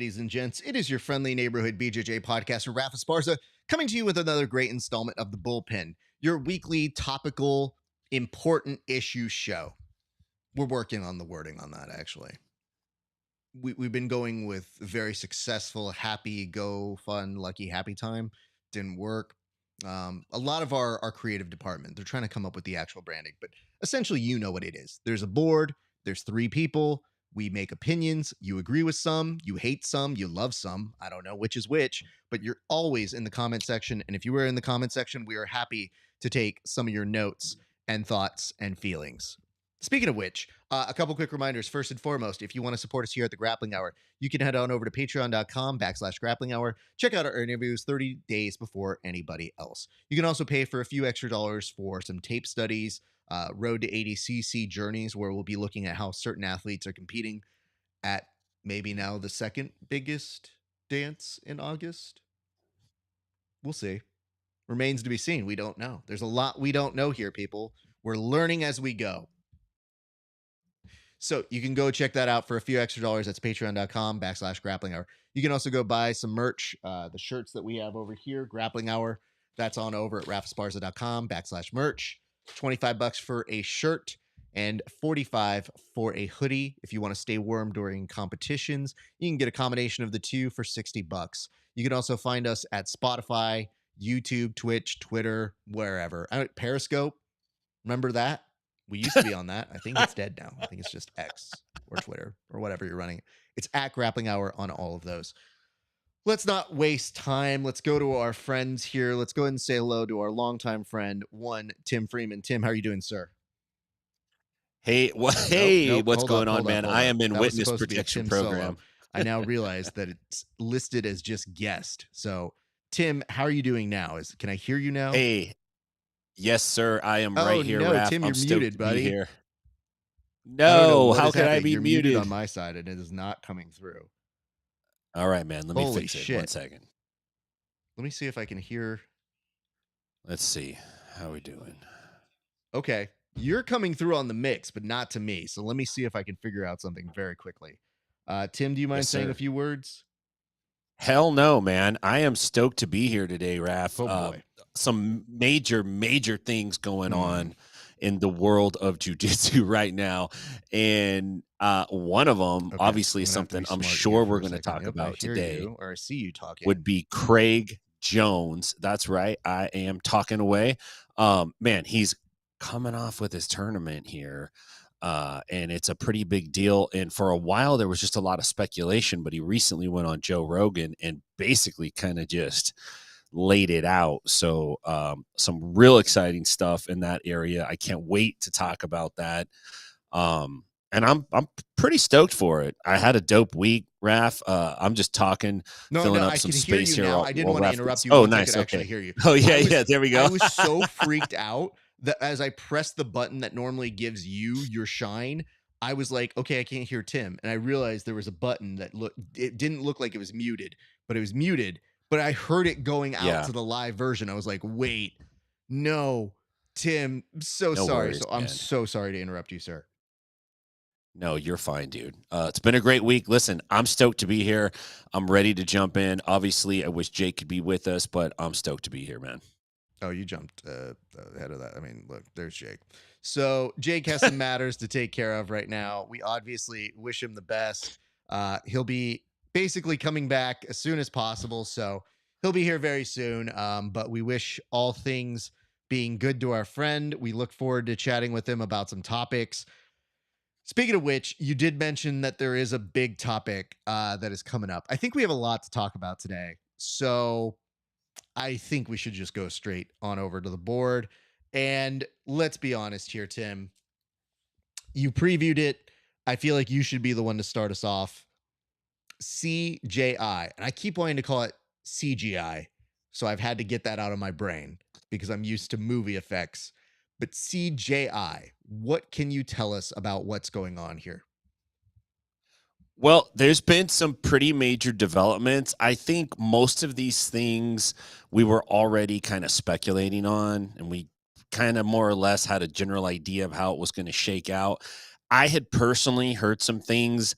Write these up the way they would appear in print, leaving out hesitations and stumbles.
ladies and gents. It is your friendly neighborhood BJJ podcaster, RAF ESPARZA, coming to you with another great installment of the Bullpen, your weekly topical, important issue show. We're working on the wording on that, actually. We've been going with very successful, happy, go, fun, lucky, happy time. Didn't work. A lot of our creative department, they're trying to come up with the actual branding, but essentially, you know what it is. There's a board, there's three people. We make opinions. You agree with some, you hate some, you love some. I don't know which is which, but you're always in the comment section. And if you were in the comment section, we are happy to take some of your notes and thoughts and feelings. Speaking of which, a couple quick reminders. First and foremost, if you want to support us here at the Grappling Hour, you can head on over to patreon.com/grappling hour. Check out our interviews 30 days before anybody else. You can also pay for a few extra dollars for some tape studies, Road to 80cc journeys, where we'll be looking at how certain athletes are competing at maybe now the second biggest dance in August. We'll see. Remains to be seen. We don't know. There's a lot we don't know here, people. We're learning as we go. So you can go check that out for a few extra dollars. That's patreon.com/grappling hour. You can also go buy some merch. The shirts that we have over here, Grappling Hour, that's on over at rafesparza.com/merch. $25 for a shirt and $45 for a hoodie. If you want to stay warm during competitions, you can get a combination of the two for $60. You can also find us at Spotify, YouTube, Twitch, Twitter, wherever. Periscope, remember that? We used to be on that. I think it's dead now. I think it's just X or Twitter or whatever you're running. It's at Grappling Hour on all of those. Let's not waste time. Let's go to our friends here. Let's go ahead and say hello to our longtime friend, Tim Freeman. Tim, how are you doing, sir? Hey, Nope. what's Hold going up, on, man? hold I up. am in That was witness supposed to be a protection Tim program. Solo. I now realize that it's listed as just guest. So, Tim, how are you doing now? Can I hear you now? Hey, yes, sir. I am right here, no, Raph. Tim, I'm you're stoked muted, to buddy. be here. I don't know No, what how is could I happening. be You're muted muted? on my side, and it is not coming through. All right, man. Let me Holy fix it. shit. 1 second. Let me see if I can hear. Let's see. How we doing? Okay. You're coming through on the mix, but not to me. So let me see if I can figure out something very quickly. Tim, do you mind Yes, saying sir. a few words? Hell no, man. I am stoked to be here today, Raph. Oh, boy. Some major things going on in the world of jiu-jitsu right now. And one of them, obviously something I'm sure we're going to talk about today, or I see you talking, would be Craig Jones. That's right. I am talking away. Man, he's coming off with his tournament here. And it's a pretty big deal. And for a while, there was just a lot of speculation, but he recently went on Joe Rogan and basically kind of just laid it out. So some real exciting stuff in that area. I can't wait to talk about that. And I'm pretty stoked for it. I had a dope week, Raph. I'm just talking, filling up some space here. Now. I didn't want to interrupt you. Oh, once nice. I could Okay. actually hear you. Oh, yeah. There we go. I was so freaked out that as I pressed the button that normally gives you your shine, I was like, okay, I can't hear Tim. And I realized there was a button that it didn't look like it was muted, but it was muted. But I heard it going out to the live version. I was like, wait, no, Tim, so No sorry. worries, So I'm man. so sorry to interrupt you, sir. No, you're fine, dude. It's been a great week. Listen, I'm stoked to be here. I'm ready to jump in. Obviously, I wish Jake could be with us, but I'm stoked to be here, man. Oh, you jumped ahead of that. I mean, look, there's Jake. So Jake has some matters to take care of right now. We obviously wish him the best. He'll be basically coming back as soon as possible. So he'll be here very soon. But we wish all things being good to our friend. We look forward to chatting with him about some topics. Speaking of which, you did mention that there is a big topic that is coming up. I think we have a lot to talk about today. So I think we should just go straight on over to the board. And let's be honest here, Tim. You previewed it. I feel like you should be the one to start us off. CJI. And I keep wanting to call it CGI. So I've had to get that out of my brain because I'm used to movie effects. But CJI, what can you tell us about what's going on here? Well, there's been some pretty major developments. I think most of these things we were already kind of speculating on, and we kind of more or less had a general idea of how it was going to shake out. I had personally heard some things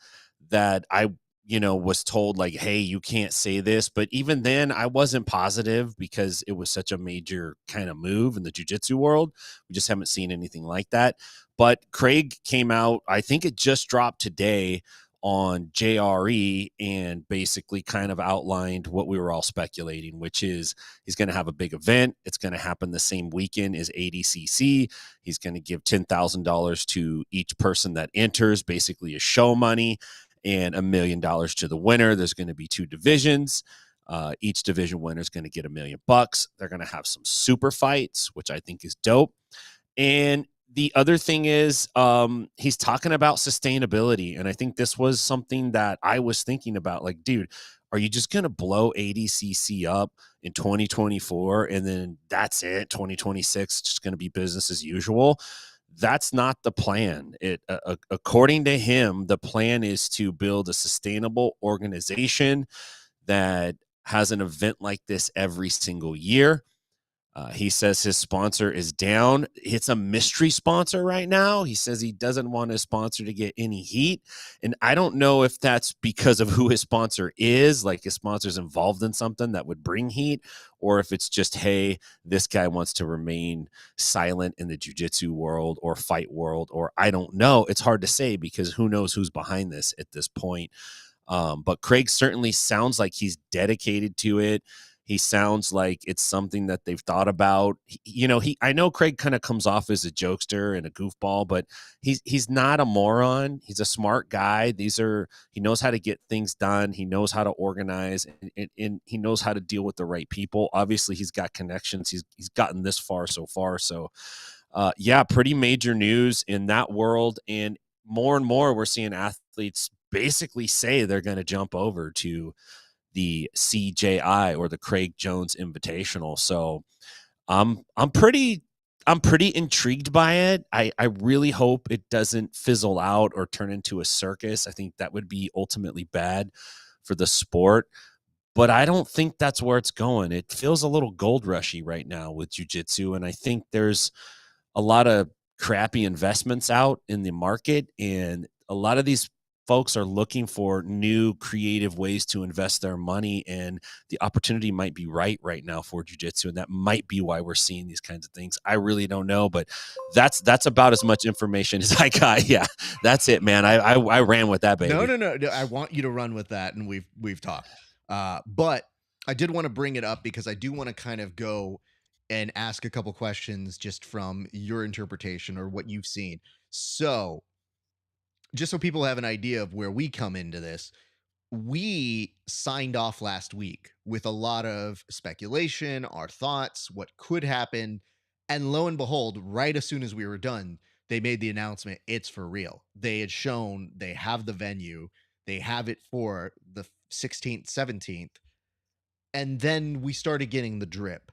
that I, was told like, hey, you can't say this. But even then, I wasn't positive because it was such a major kind of move in the jiu-jitsu world. We just haven't seen anything like that. But Craig came out, I think it just dropped today on JRE, and basically kind of outlined what we were all speculating, which is he's going to have a big event. It's going to happen the same weekend as ADCC. He's going to give $10,000 to each person that enters, basically as show money, and $1 million to the winner. There's going to be 2 divisions. Each division winner is going to get $1 million. They're going to have some super fights, which I think is dope. And the other thing is, he's talking about sustainability. And I think this was something that I was thinking about. Like, dude, are you just going to blow ADCC up in 2024 and then that's it? 2026, just going to be business as usual? That's not the plan. According to him, the plan is to build a sustainable organization that has an event like this every single year. He says his sponsor is down. It's a mystery sponsor right now. He says he doesn't want his sponsor to get any heat. And I don't know if that's because of who his sponsor is, like his sponsor's involved in something that would bring heat, or if it's just, hey, this guy wants to remain silent in the jiu-jitsu world or fight world, or I don't know. It's hard to say because who knows who's behind this at this point. But Craig certainly sounds like he's dedicated to it. He sounds like it's something that they've thought about. I know Craig kind of comes off as a jokester and a goofball, but he's not a moron. He's a smart guy. He knows how to get things done. He knows how to organize, and he knows how to deal with the right people. Obviously, he's got connections. He's gotten this far so far. So, pretty major news in that world. And more we're seeing athletes basically say they're going to jump over to the CJI, or the Craig Jones Invitational. So I'm pretty intrigued by it. I really hope it doesn't fizzle out or turn into a circus. I think that would be ultimately bad for the sport, but I don't think that's where it's going. It feels a little gold rushy right now with jiu-jitsu, and I think there's a lot of crappy investments out in the market, and a lot of these folks are looking for new creative ways to invest their money, and the opportunity might be right now for jiu-jitsu, and that might be why we're seeing these kinds of things. I really don't know, but that's about as much information as I got. Yeah, that's it, man. I ran with that, baby. No. I want you to run with that, and we've talked. But I did want to bring it up because I do want to kind of go and ask a couple questions just from your interpretation or what you've seen. So, just so people have an idea of where we come into this, we signed off last week with a lot of speculation, our thoughts, what could happen. And lo and behold, right as soon as we were done, they made the announcement, it's for real. They had shown they have the venue, they have it for the 16th, 17th. And then we started getting the drip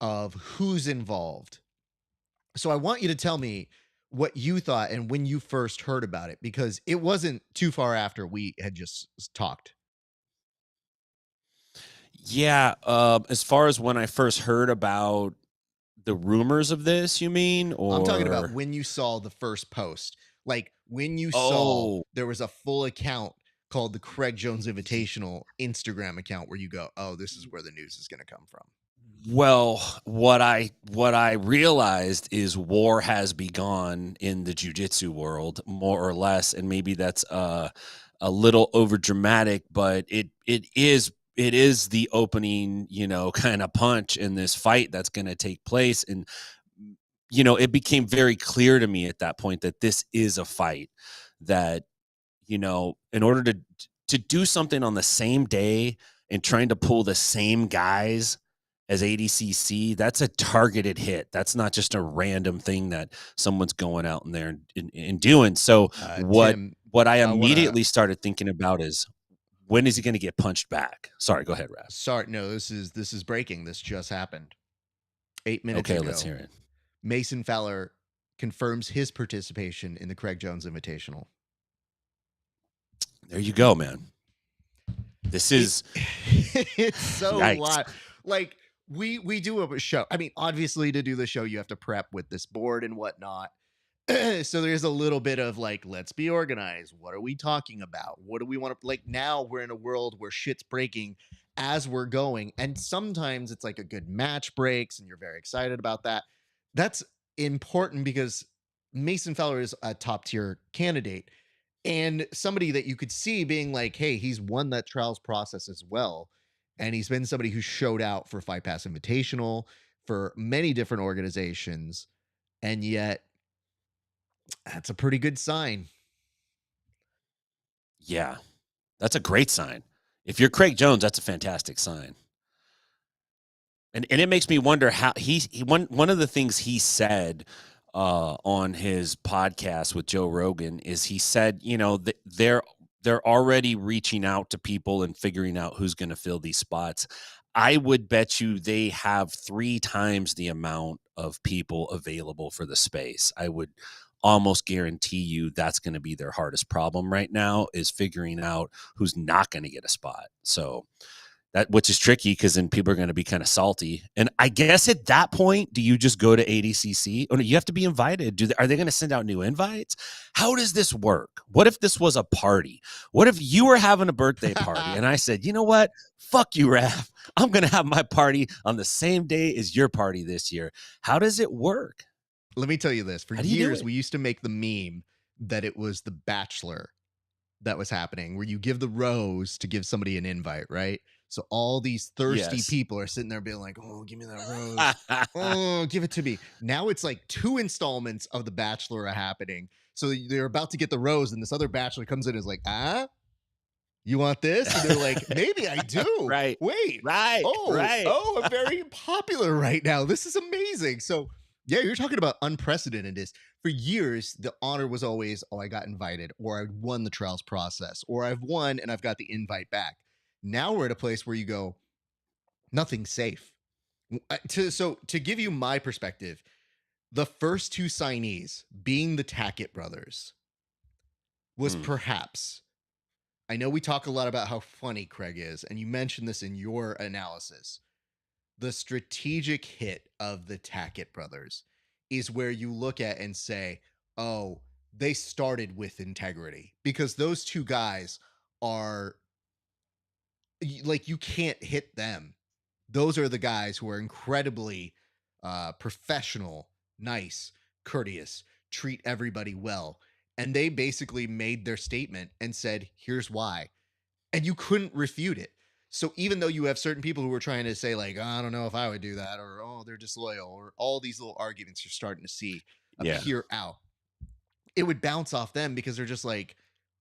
of who's involved. So I want you to tell me what you thought and when you first heard about it, because it wasn't too far after we had just talked. Yeah, as far as when I first heard about the rumors of this, you mean? Or I'm talking about when you saw the first post, like when you saw there was a full account called the Craig Jones Invitational Instagram account where you go, oh, this is where the news is going to come from. Well, what I realized is war has begun in the jiu-jitsu world, more or less, and maybe that's a little over dramatic, but it is the opening, kind of punch in this fight that's going to take place. And it became very clear to me at that point that this is a fight that, in order to do something on the same day and trying to pull the same guys as ADCC, that's a targeted hit. That's not just a random thing that someone's going out in there and doing. So Tim, what I immediately started thinking about is, when is he going to get punched back? Sorry, go ahead, Raph. Sorry, no, this is breaking. This just happened 8 minutes ago. Okay, let's hear it. Mason Fowler confirms his participation in the Craig Jones Invitational. There you go, man. This is it's so wild. Like we do a show. I mean, obviously to do the show, you have to prep with this board and whatnot. So there's a little bit of like, let's be organized. What are we talking about? What do we want to like? Now we're in a world where shit's breaking as we're going. And sometimes it's like a good match breaks and you're very excited about that. That's important because Mason Fowler is a top tier candidate and somebody that you could see being like, hey, he's won that trials process as well. And he's been somebody who showed out for Fight Pass Invitational for many different organizations. And yet that's a pretty good sign. Yeah, that's a great sign. If you're Craig Jones, that's a fantastic sign. And it makes me wonder how he one of the things he said on his podcast with Joe Rogan is he said, you know, they're already reaching out to people and figuring out who's going to fill these spots. I would bet you they have 3 times the amount of people available for the space. I would almost guarantee you that's going to be their hardest problem right now, is figuring out who's not going to get a spot. So that, which is tricky because then people are going to be kind of salty. And I guess at that point, do you just go to ADCC? Oh, no, you have to be invited. Are they going to send out new invites? How does this work? What if this was a party? What if you were having a birthday party and I said, you know what? Fuck you, Raph. I'm going to have my party on the same day as your party this year. How does it work? Let me tell you this. For years, we used to make the meme that it was The Bachelor that was happening, where you give the rose to give somebody an invite, right? So all these thirsty people are sitting there being like, oh, give me that rose. Oh, give it to me. Now it's like 2 installments of The Bachelor are happening. So they're about to get the rose, and this other bachelor comes in and is like, you want this? And they're like, maybe I do. Right. Wait. Right. Oh, I'm very popular right now. This is amazing. So yeah, you're talking about unprecedented. Is for years, the honor was always, oh, I got invited, or I won the trials process, or I've won and I've got the invite back. Now we're at a place where you go, nothing's safe. So to give you my perspective, the first 2 signees, being the Tackett brothers, was perhaps, I know we talk a lot about how funny Craig is, and you mentioned this in your analysis. The strategic hit of the Tackett brothers is where you look at and say, oh, they started with integrity, because those 2 guys are like, you can't hit them. Those are the guys who are incredibly professional, nice, courteous, treat everybody well. And they basically made their statement and said, here's why. And you couldn't refute it. So even though you have certain people who are trying to say like, oh, I don't know if I would do that, or oh, they're disloyal, or all these little arguments you're starting to see appear out, it would bounce off them because they're just like,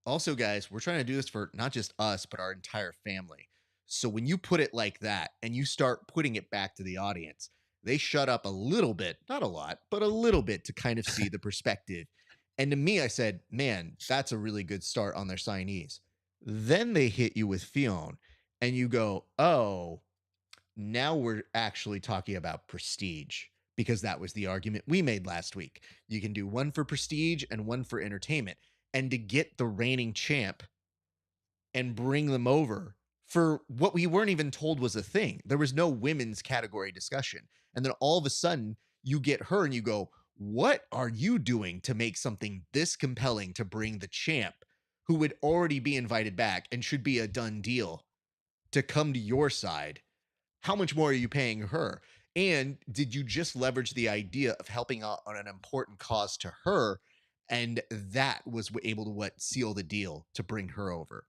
also guys, we're trying to do this for not just us, but our entire family. So when you put it like that and you start putting it back to the audience, they shut up a little bit, not a lot, but a little bit, to kind of see the perspective. And to me, I said, man, that's a really good start on their signees. Then they hit you with Fionn and you go, oh, now we're actually talking about prestige, because that was the argument we made last week. You can do one for prestige and one for entertainment. And to get the reigning champ and bring them over for what we weren't even told was a thing. There was no women's category discussion. And then all of a sudden you get her and you go, what are you doing to make something this compelling to bring the champ, who would already be invited back and should be a done deal, to come to your side? How much more are you paying her? And did you just leverage the idea of helping out on an important cause to her? And that was able to what seal the deal to bring her over.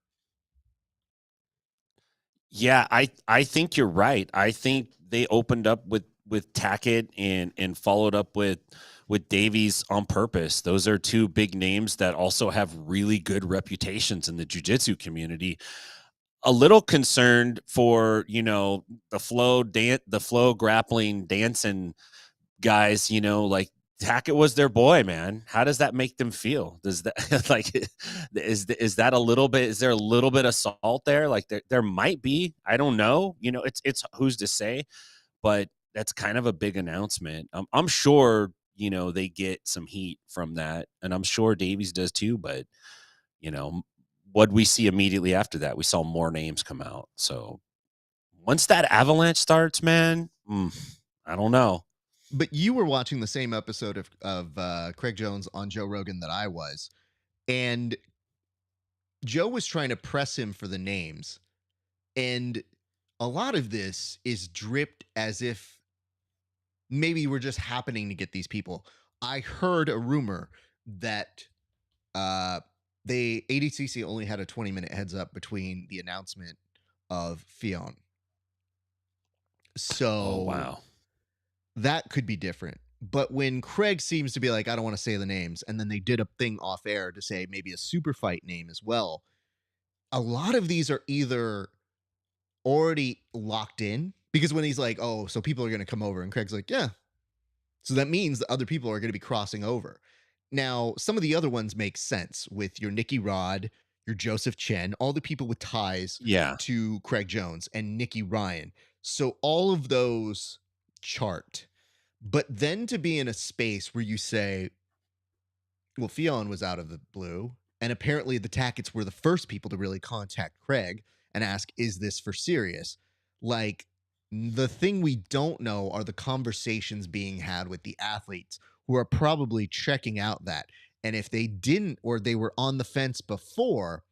Yeah, I think you're right. I think they opened up with Tackett and followed up with Davies on purpose. Those are 2 big names that also have really good reputations in the jiu-jitsu community. A little concerned for, you know, the flow grappling dancing guys, you know, like Tackett was their boy, man. How does that make them feel? Does that like is that a little bit? Is there a little bit of salt there? Like there might be. I don't know. You know, it's who's to say? But that's kind of a big announcement. I'm sure, you know, they get some heat from that, and I'm sure Davies does too. But you know, what we see immediately after that, we saw more names come out. So once that avalanche starts, man, I don't know. But you were watching the same episode of Craig Jones on Joe Rogan that I was, and Joe was trying to press him for the names, and a lot of this is dripped as if maybe we're just happening to get these people. I heard a rumor that uh they ADCC only had a 20-minute heads up between the announcement of Fionn. Oh So wow. that could be different. But when Craig seems to be like, I don't want to say the names, and then they did a thing off air to say maybe a super fight name as well, a lot of these are either already locked in because when he's like, oh, so people are going to come over, and Craig's like, yeah. So that means that other people are going to be crossing over. Now, some of the other ones make sense with your Nicky Rod, your Joseph Chen, all the people with ties Yeah. to Craig Jones and Nicky Ryan. So all of those chart. But then to be in a space where you say, well, Fionn was out of the blue, and apparently the Tackets were the first people to really contact Craig and ask, is this for serious? Like, the thing we don't know are the conversations being had with the athletes who are probably checking out that. And if they didn't, or they were on the fence before,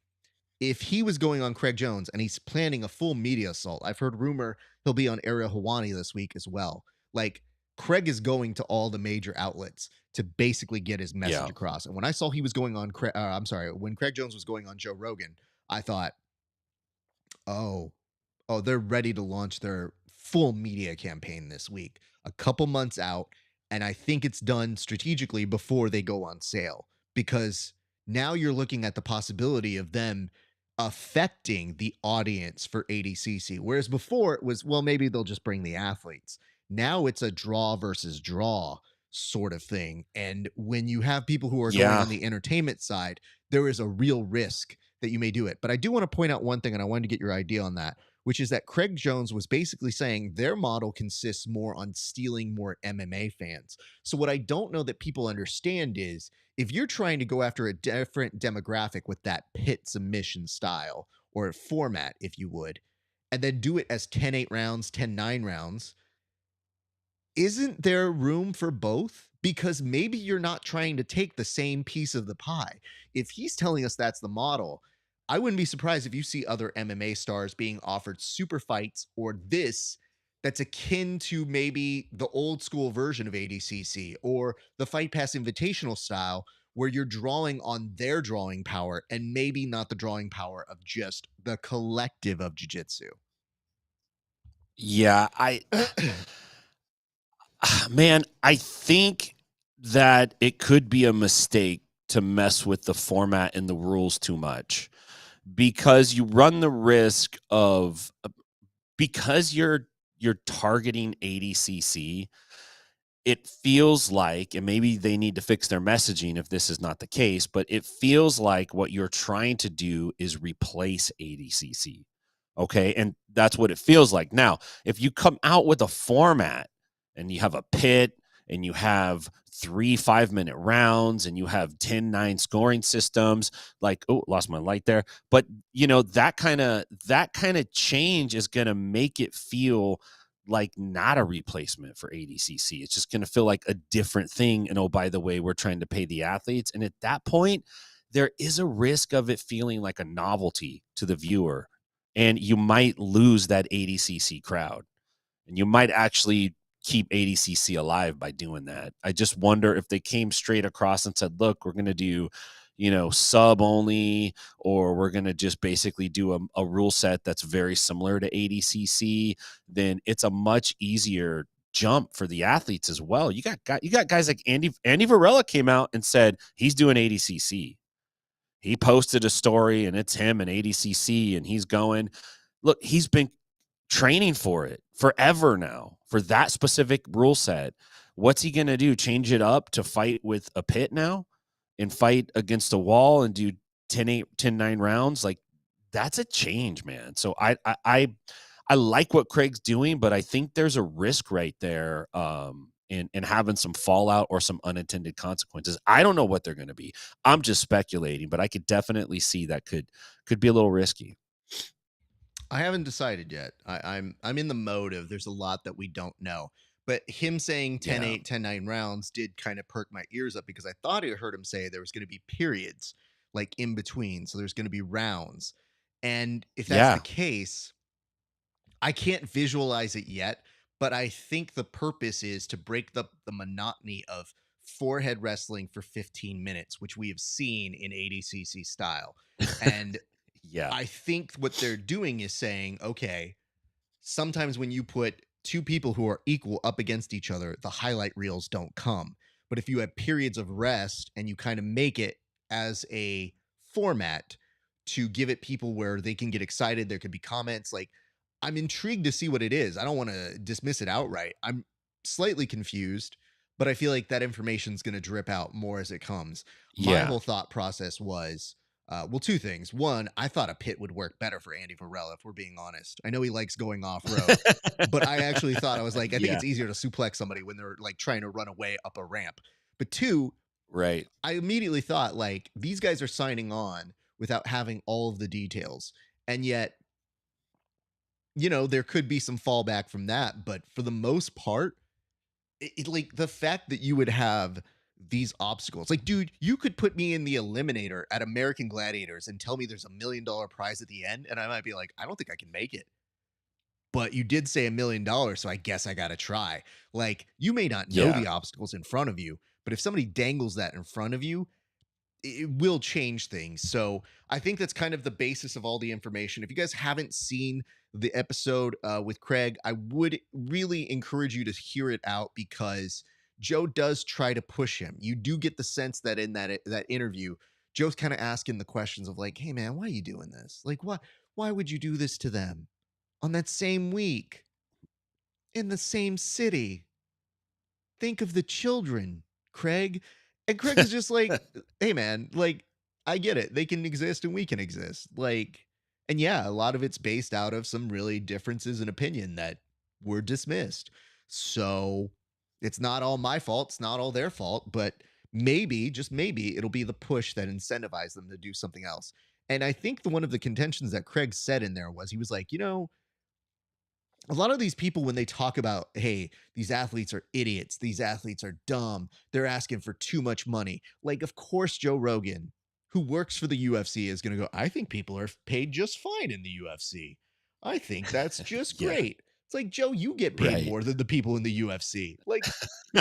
if he was going on Craig Jones and he's planning a full media assault, I've heard rumor he'll be on Ariel Hawani this week as well. Like, Craig is going to all the major outlets to basically get his message Yeah. across. And when I saw he was going on, when Craig Jones was going on Joe Rogan, I thought, oh, they're ready to launch their full media campaign this week, a couple months out. And I think it's done strategically before they go on sale because now you're looking at the possibility of them affecting the audience for ADCC. Whereas before it was, well, maybe they'll just bring the athletes. Now it's a draw versus draw sort of thing. And when you have people who are going Yeah. on the entertainment side, there is a real risk that you may do it. But I do want to point out one thing, and I wanted to get your idea on that, which is that Craig Jones was basically saying their model consists more on stealing more MMA fans. So, what I don't know that people understand is if you're trying to go after a different demographic with that pit submission style or format, if you would, and then do it as 10-8 rounds, 10-9 rounds, isn't there room for both? Because maybe you're not trying to take the same piece of the pie. If he's telling us that's the model, I wouldn't be surprised if you see other MMA stars being offered super fights or this that's akin to maybe the old school version of ADCC or the Fight Pass Invitational style, where you're drawing on their drawing power and maybe not the drawing power of just the collective of jiu-jitsu. Yeah. Man, I think that it could be a mistake to mess with the format and the rules too much because you run the risk of because you're targeting ADCC. It feels like, and maybe they need to fix their messaging if this is not the case, but it feels like what you're trying to do is replace ADCC. Okay. And that's what it feels like. Now, if you come out with a format and you have a pit and you have 3 5-minute rounds and you have 10-9 scoring systems, like, oh, lost my light there. But that kind of change is going to make it feel like not a replacement for ADCC. It's just going to feel like a different thing. And oh, by the way, we're trying to pay the athletes. And at that point, there is a risk of it feeling like a novelty to the viewer. And you might lose that ADCC crowd. And you might actually keep ADCC alive by doing that. I just wonder if they came straight across and said, look, we're going to do sub only, or we're going to just basically do a rule set that's very similar to ADCC, then it's a much easier jump for the athletes as well. You got guys like Andy Varela came out and said he's doing ADCC. He posted a story and it's him and ADCC and he's going. Look, he's been training for it forever now for that specific rule set. What's he going to do? Change it up to fight with a pit now and fight against a wall and do 10-8, 10-9 rounds? Like, that's a change, man. So I like what Craig's doing, but I think there's a risk right there in having some fallout or some unintended consequences. I don't know what they're going to be. I'm just speculating, but I could definitely see that could be a little risky. I haven't decided yet. I'm in the mode of there's a lot that we don't know. But him saying Yeah. 10-8, 10-9 rounds did kind of perk my ears up because I thought I heard him say there was going to be periods like in between. So there's going to be rounds. And if that's the Yeah. case, I can't visualize it yet, but I think the purpose is to break the monotony of forehead wrestling for 15 minutes, which we have seen in ADCC style. And Yeah. I think what they're doing is saying, okay, sometimes when you put two people who are equal up against each other, the highlight reels don't come. But if you have periods of rest and you kind of make it as a format to give it people where they can get excited, there could be comments. Like, I'm intrigued to see what it is. I don't want to dismiss it outright. I'm slightly confused, but I feel like that information is going to drip out more as it comes. My Yeah. whole thought process was well, two things. One, I thought a pit would work better for Andy Varela, if we're being honest. I know he likes going off road, but I actually thought, I was like, I think Yeah. it's easier to suplex somebody when they're like trying to run away up a ramp. But two, Right. I immediately thought, like, these guys are signing on without having all of the details. And yet, there could be some fallback from that. But for the most part, like the fact that you would have these obstacles, like, dude, you could put me in the eliminator at American Gladiators and tell me there's $1 million prize at the end, and I might be like, I don't think I can make it. But you did say $1 million, so I guess I got to try. Like, you may not know Yeah. the obstacles in front of you, but if somebody dangles that in front of you, it will change things. So I think that's kind of the basis of all the information. If you guys haven't seen the episode with Craig, I would really encourage you to hear it out because Joe does try to push him. You do get the sense that in that interview, Joe's kind of asking the questions of like, "Hey man, why are you doing this? Like, why would you do this to them on that same week in the same city? Think of the children, Craig." And Craig is just like, hey man, like, I get it. They can exist and we can exist. Like, and yeah, a lot of it's based out of some really differences in opinion that were dismissed. So it's not all my fault. It's not all their fault, but maybe, just maybe, it'll be the push that incentivizes them to do something else. And I think one of the contentions that Craig said in there was he was like, a lot of these people, when they talk about, hey, these athletes are idiots, these athletes are dumb, they're asking for too much money. Like, of course, Joe Rogan, who works for the UFC, is going to go, I think people are paid just fine in the UFC. I think that's just Yeah. great. It's like, Joe, you get paid Right. more than the people in the UFC. Like,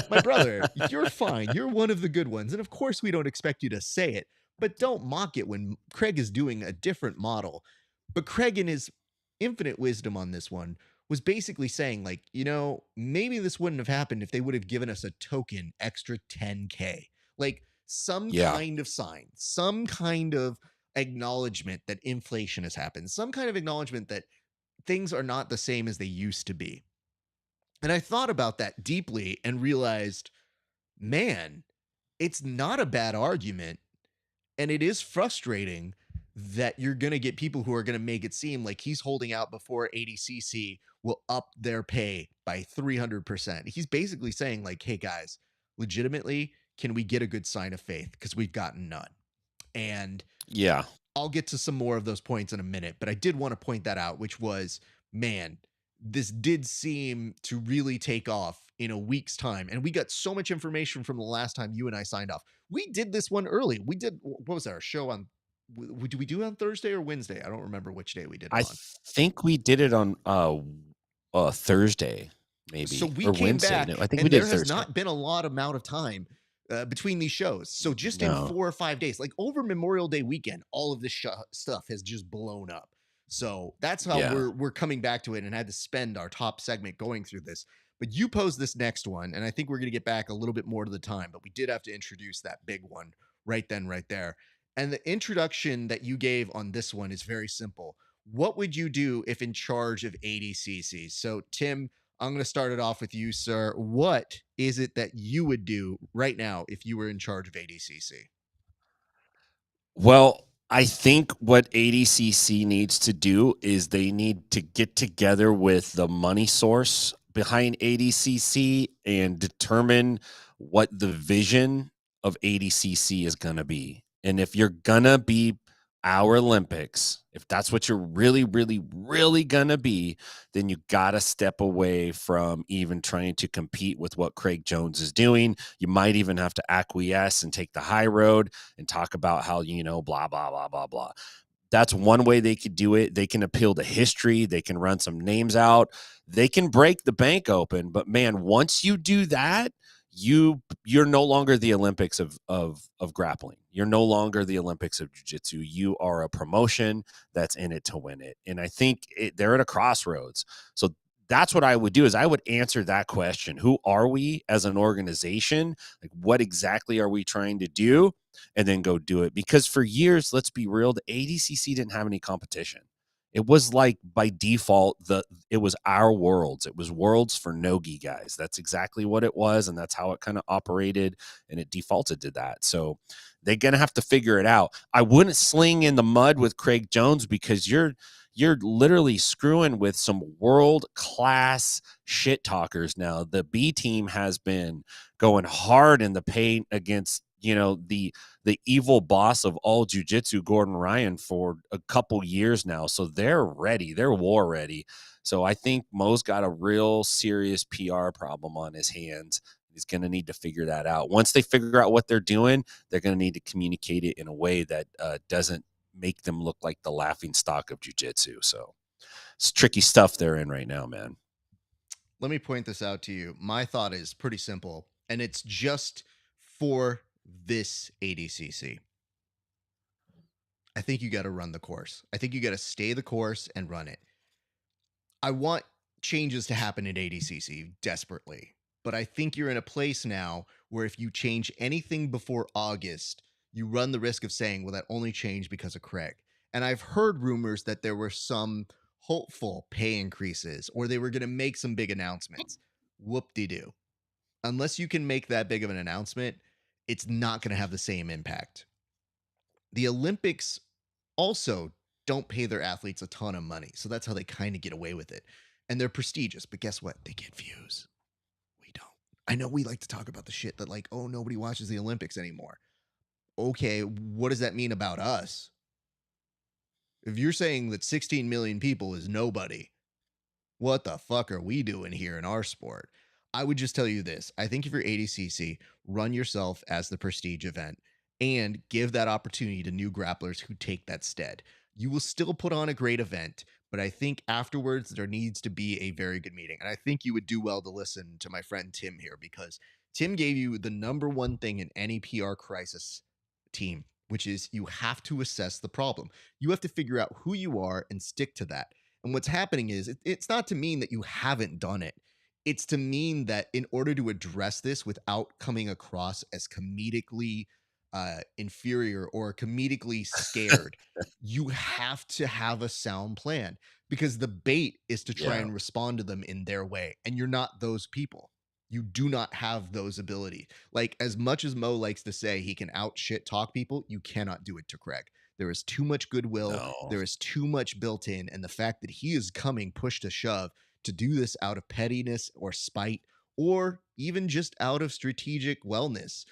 my brother, you're fine. You're one of the good ones. And of course, we don't expect you to say it, but don't mock it when Craig is doing a different model. But Craig, in his infinite wisdom on this one, was basically saying, like, maybe this wouldn't have happened if they would have given us a token extra 10K. Like, some Yeah. kind of sign, some kind of acknowledgement that inflation has happened, some kind of acknowledgement that things are not the same as they used to be. And I thought about that deeply and realized, man, it's not a bad argument. And it is frustrating that you're going to get people who are going to make it seem like he's holding out before ADCC will up their pay by 300%. He's basically saying, like, hey, guys, legitimately, can we get a good sign of faith? Because we've gotten none. And Yeah. I'll get to some more of those points in a minute, but I did want to point that out, which was, man, this did seem to really take off in a week's time. And we got so much information from the last time you and I signed off. We did this one early. We did, what was our show on? Did we do it on Thursday or Wednesday? I don't remember which day we did it I on. think we did it on Thursday, So maybe, we or came Wednesday. No, back, I think we and did there has Thursday. not been a lot amount of time between these shows. So just in No. 4 or 5 days, like over Memorial Day weekend, all of this stuff has just blown up. So that's how Yeah. we're coming back to it, and had to spend our top segment going through this. But you posed this next one, and I think we're going to get back a little bit more to the time, but we did have to introduce that big one right then, right there. And the introduction that you gave on this one is very simple. What would you do if in charge of ADCC? So, Tim, I'm going to start it off with you, sir. What is it that you would do right now if you were in charge of ADCC? Well, I think what ADCC needs to do is they need to get together with the money source behind ADCC and determine what the vision of ADCC is going to be. And if you're going to be our Olympics, if that's what you're really, really, really gonna be, then you gotta step away from even trying to compete with what Craig Jones is doing. You might even have to acquiesce and take the high road and talk about how, blah, blah, blah, blah, blah. That's one way they could do it. They can appeal to history. They can run some names out. They can break the bank open. But man, once you do that, you're no longer the Olympics of grappling. You're no longer the Olympics of jiu-jitsu. You are a promotion that's in it to win it. And I think they're at a crossroads. So that's what I would do, is I would answer that question. Who are we as an organization? Like, what exactly are we trying to do? And then go do it. Because for years, let's be real, the ADCC didn't have any competition. It was like by default, it was our worlds. It was worlds for no-gi guys. That's exactly what it was, and that's how it kind of operated, and it defaulted to that. So they're gonna have to figure it out. I wouldn't sling in the mud with Craig Jones, because you're literally screwing with some world-class shit talkers now. The B team has been going hard in the paint against, the evil boss of all jiu-jitsu, Gordon Ryan, for a couple years now. So they're ready. They're war ready. So I think Mo's got a real serious PR problem on his hands. He's going to need to figure that out. Once they figure out what they're doing, they're going to need to communicate it in a way that doesn't make them look like the laughing stock of jiu-jitsu. So it's tricky stuff they're in right now, man. Let me point this out to you. My thought is pretty simple, and it's just for this ADCC. I think you got to run the course. I think you got to stay the course and run it. I want changes to happen at ADCC desperately, but I think you're in a place now where if you change anything before August, you run the risk of saying, well, that only changed because of Craig. And I've heard rumors that there were some hopeful pay increases, or they were going to make some big announcements. Whoop-de-doo. Unless you can make that big of an announcement, it's not going to have the same impact. The Olympics also don't pay their athletes a ton of money, so that's how they kind of get away with it. And they're prestigious, but guess what? They get views. We don't. I know we like to talk about the shit that, like, oh, nobody watches the Olympics anymore. Okay, what does that mean about us? If you're saying that 16 million people is nobody, what the fuck are we doing here in our sport? I would just tell you this. I think if you're ADCC, run yourself as the prestige event and give that opportunity to new grapplers who take that stead. You will still put on a great event, but I think afterwards there needs to be a very good meeting. And I think you would do well to listen to my friend Tim here, because Tim gave you the number one thing in any PR crisis team, which is you have to assess the problem. You have to figure out who you are and stick to that. And what's happening is it's not to mean that you haven't done it. It's to mean that in order to address this without coming across as comedically inferior or comedically scared, you have to have a sound plan, because the bait is to try and respond to them in their way. And you're not those people. You do not have those abilities. Like, as much as Mo likes to say he can out shit talk people, you cannot do it to Craig. There is too much goodwill. No. There is too much built in. And the fact that he is coming push to shove to do this out of pettiness or spite, or even just out of strategic wellness,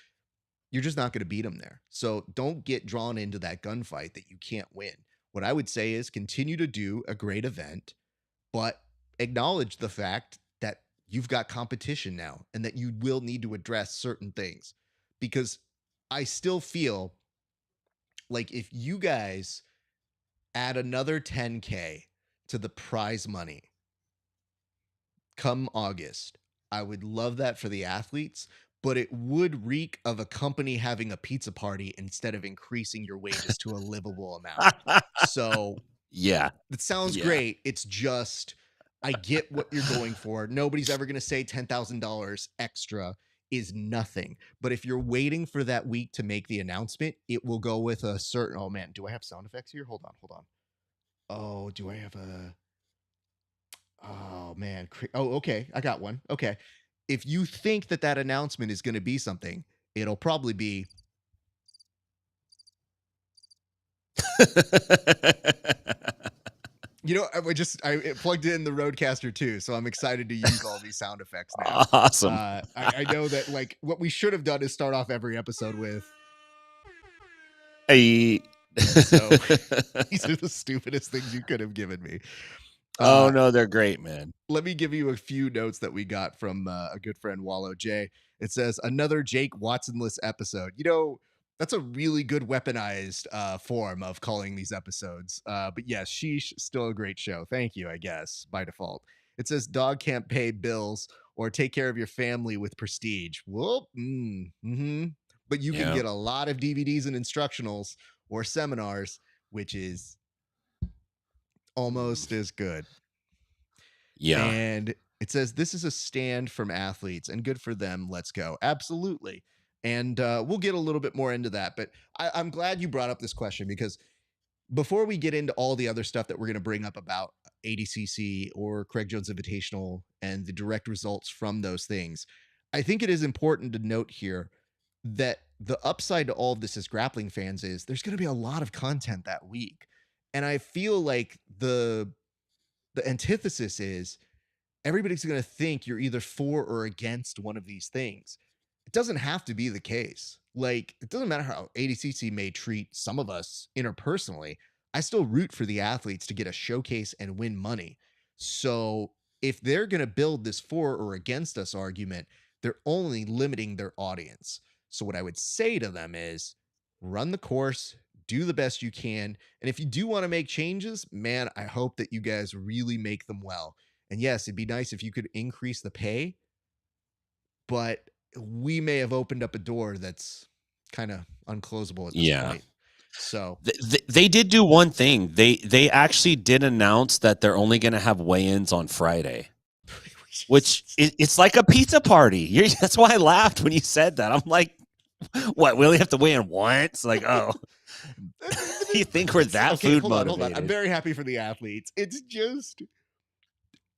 you're just not going to beat him there. So don't get drawn into that gunfight that you can't win. What I would say is continue to do a great event, but acknowledge the fact that you've got competition now and that you will need to address certain things. Because I still feel like if you guys add another 10K to the prize money come August, I would love that for the athletes, but it would reek of a company having a pizza party instead of increasing your wages to a livable amount. So yeah, it sounds great. It's just, I get what you're going for. Nobody's ever going to say $10,000 extra is nothing. But if you're waiting for that week to make the announcement, it will go with a certain, oh man, do I have sound effects here? Hold on. Oh, do I have a, oh man. Oh, okay. I got one. Okay. If you think that that announcement is going to be something, it'll probably be, you know, I plugged in the Rodecaster too, so I'm excited to use all these sound effects now. Awesome. I know that, like, what we should have done is start off every episode with, Hey. So these are the stupidest things you could have given me. Oh no, they're great, man. Let me give you a few notes that we got from a good friend, Wallow J. It says, another Jake Watsonless episode. You know, that's a really good weaponized form of calling these episodes. But yes, sheesh, still a great show. Thank you, I guess, by default. It says, dog can't pay bills or take care of your family with prestige. Whoop. But you can Yeah. get a lot of DVDs and instructionals or seminars, which is almost as good. Yeah. And it says, this is a stand from athletes and good for them. Let's go. Absolutely. And we'll get a little bit more into that. But I'm glad you brought up this question, because before we get into all the other stuff that we're going to bring up about ADCC or Craig Jones Invitational and the direct results from those things, I think it is important to note here that the upside to all of this as grappling fans is there's going to be a lot of content that week. And I feel like the antithesis is everybody's going to think you're either for or against one of these things. It doesn't have to be the case. Like, it doesn't matter how ADCC may treat some of us interpersonally. I still root for the athletes to get a showcase and win money. So if they're going to build this for or against us argument, they're only limiting their audience. So what I would say to them is run the course, do the best you can. And if you do want to make changes, man, I hope that you guys really make them well. And yes, it'd be nice if you could increase the pay, but we may have opened up a door that's kind of unclosable at this point. So they did do one thing. They actually did announce that they're only going to have weigh-ins on Friday, which it's like a pizza party. That's why I laughed when you said that. I'm like, what? We only have to weigh in once? Like, oh, you think we're that food motivated? Hold on. I'm very happy for the athletes. It's just,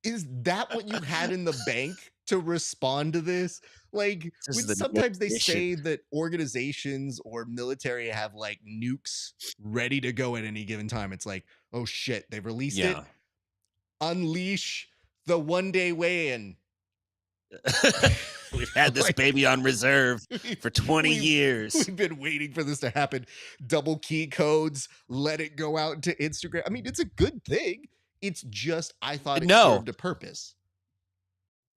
is that what you had in the bank to respond to this? Like, when sometimes they say that organizations or military have like nukes ready to go at any given time, it's like, oh shit, they've released it. Unleash the 1 day weigh-in. We've had this baby on reserve for 20 years. We've been waiting for this to happen. Double key codes, let it go out into Instagram. I mean, it's a good thing. It's just, I thought it served a purpose.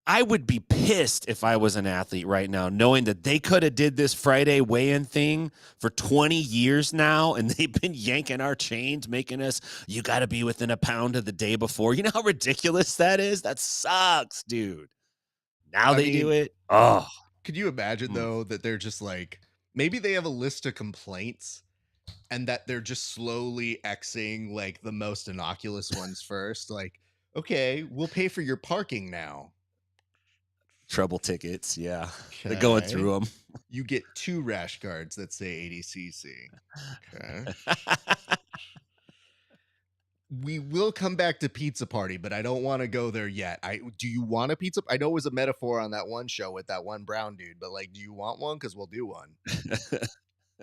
I would be pissed if I was an athlete right now, knowing that they could have did this Friday weigh-in thing for 20 years now, and they've been yanking our chains, making us, you got to be within a pound of the day before. You know how ridiculous that is? That sucks, dude. Now they do it. Oh. Could you imagine, though, that they're just like, maybe they have a list of complaints and that they're just slowly Xing like the most innocuous ones first? Like, okay, we'll pay for your parking now. Trouble tickets, yeah. Okay. They're going through them. You get 2 rash guards that say ADCC. Okay. We will come back to pizza party, but I don't want to go there yet. Do you want a pizza? I know it was a metaphor on that one show with that one brown dude, but like, do you want one? Because we'll do one.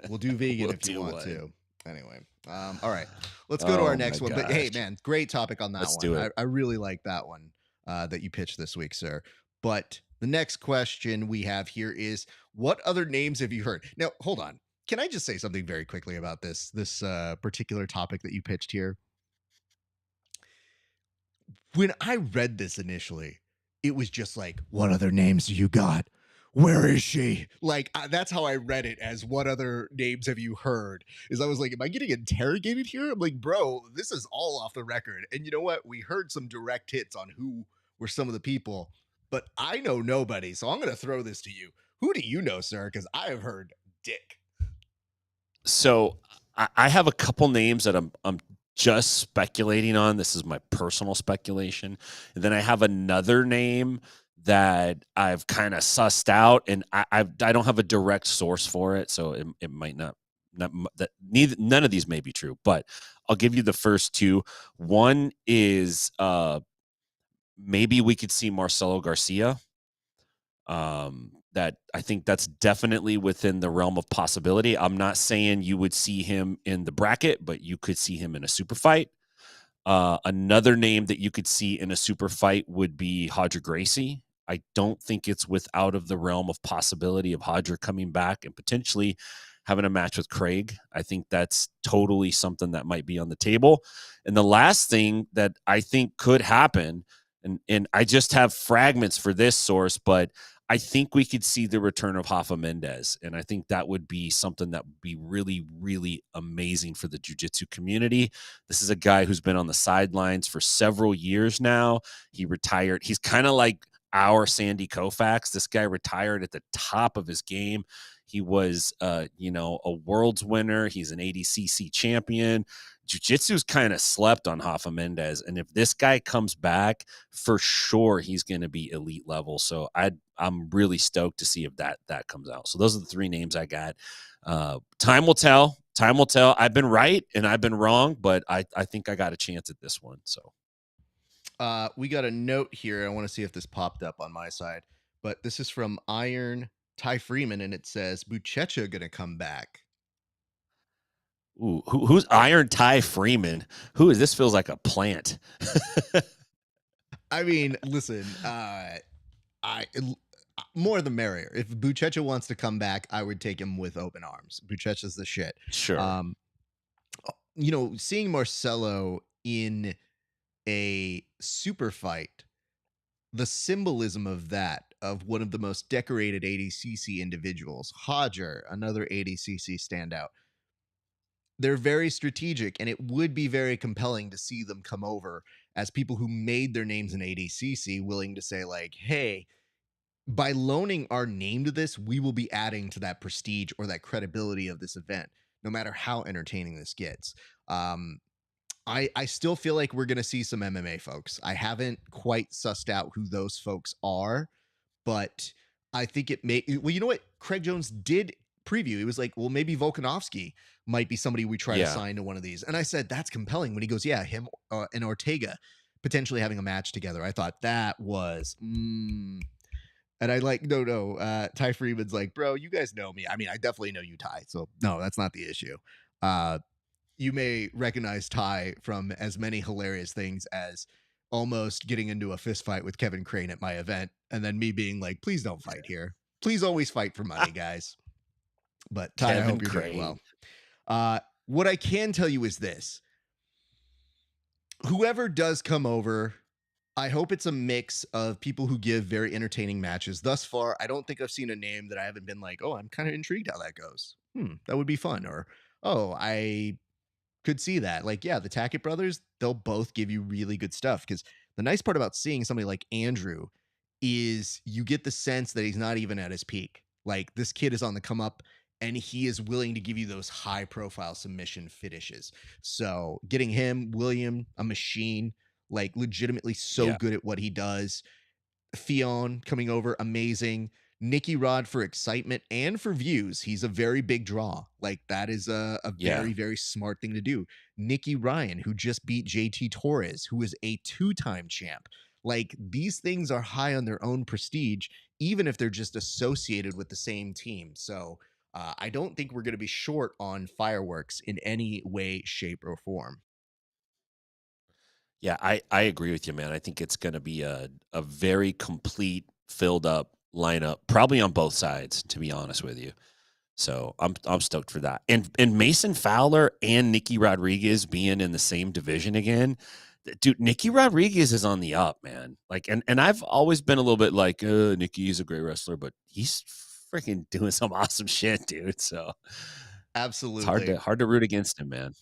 We'll do vegan if you want to. Anyway, all right, let's go to our next one. But hey, man, great topic on that one. Do it. I really like that one that you pitched this week, sir. But the next question we have here is, what other names have you heard? Now, hold on. Can I just say something very quickly about this particular topic that you pitched here? When I read this initially, it was just like, what other names do you got? Where is she? Like, that's how I read it, as what other names have you heard? Is I was like, am I getting interrogated here? I'm like, bro, this is all off the record. And you know what? We heard some direct hits on who were some of the people, but I know nobody. So I'm going to throw this to you. Who do you know, sir? Because I have heard Dick. So I have a couple names that I'm just speculating on. This is my personal speculation. And then I have another name that I've kind of sussed out, and I don't have a direct source for it, so it might not that none of these may be true, but I'll give you the first two. One is maybe we could see Marcelo Garcia. That I think that's definitely within the realm of possibility. I'm not saying you would see him in the bracket, but you could see him in a super fight. Another name that you could see in a super fight would be Hodger Gracie. I don't think it's without of the realm of possibility of Hodger coming back and potentially having a match with Craig. I think that's totally something that might be on the table. And the last thing that I think could happen, and I just have fragments for this source, but I think we could see the return of Rafa Mendez. And I think that would be something that would be really, really amazing for the jiu-jitsu community. This is a guy who's been on the sidelines for several years now. He retired. He's kind of like our Sandy Koufax. This guy retired at the top of his game. He was, a world's winner. He's an ADCC champion. Jiu-jitsu's kind of slept on Rafa Mendez, and if this guy comes back, for sure he's going to be elite level. So I'm really stoked to see if that comes out. So those are the three names I got. Time will tell. Time will tell. I've been right and I've been wrong, but I think I got a chance at this one. So we got a note here. I want to see if this popped up on my side, but this is from Iron Ty Freeman, and it says Buchecha gonna come back. ooh, who's Iron Ty Freeman? Who is this? Feels like a plant. I mean, listen, more the merrier. If Buchecha wants to come back, I would take him with open arms. Buchecha's the shit. Sure. Seeing Marcelo in a super fight, the symbolism of that, of one of the most decorated ADCC individuals, Hodger, another ADCC standout, they're very strategic, and it would be very compelling to see them come over as people who made their names in ADCC, willing to say, like, hey, by loaning our name to this, we will be adding to that prestige or that credibility of this event, no matter how entertaining this gets. I still feel like we're going to see some MMA folks. I haven't quite sussed out who those folks are, but I think it may. Well, you know what? Craig Jones did preview. He was like, well, maybe Volkanovski might be somebody we try to sign to one of these. And I said, that's compelling. When he goes, yeah, him and Ortega potentially having a match together. I thought that was, and I like, no. Ty Freeman's like, bro, you guys know me. I mean, I definitely know you, Ty. So no, that's not the issue. You may recognize Ty from as many hilarious things as almost getting into a fist fight with Kevin Crane at my event, and then me being like, please don't fight here. Please always fight for money, guys. But Ty, Kevin I hope you're Crane. doing well. What I can tell you is this. Whoever does come over, I hope it's a mix of people who give very entertaining matches. Thus far, I don't think I've seen a name that I haven't been like, oh, I'm kind of intrigued how that goes. That would be fun. Or, oh, I could see that. Like, yeah, the Tackett brothers, they'll both give you really good stuff. Because the nice part about seeing somebody like Andrew is you get the sense that he's not even at his peak. Like, this kid is on the come up, and he is willing to give you those high profile submission finishes. So getting him, William, a machine, like legitimately so good at what he does. Theon coming over, amazing. Nicky Rod for excitement and for views. He's a very big draw. Like, that is a very, very smart thing to do. Nicky Ryan, who just beat JT Torres, who is a 2-time champ. Like, these things are high on their own prestige, even if they're just associated with the same team. So I don't think we're going to be short on fireworks in any way, shape, or form. Yeah, I agree with you, man. I think it's going to be a very complete, filled up lineup, probably on both sides, to be honest with you. So I'm stoked for that. And Mason Fowler and Nicky Rodriguez being in the same division again. Dude, Nicky Rodriguez is on the up, man. Like, and I've always been a little bit like, Nicky is a great wrestler, but he's freaking doing some awesome shit, dude. So absolutely, it's hard to root against him, man.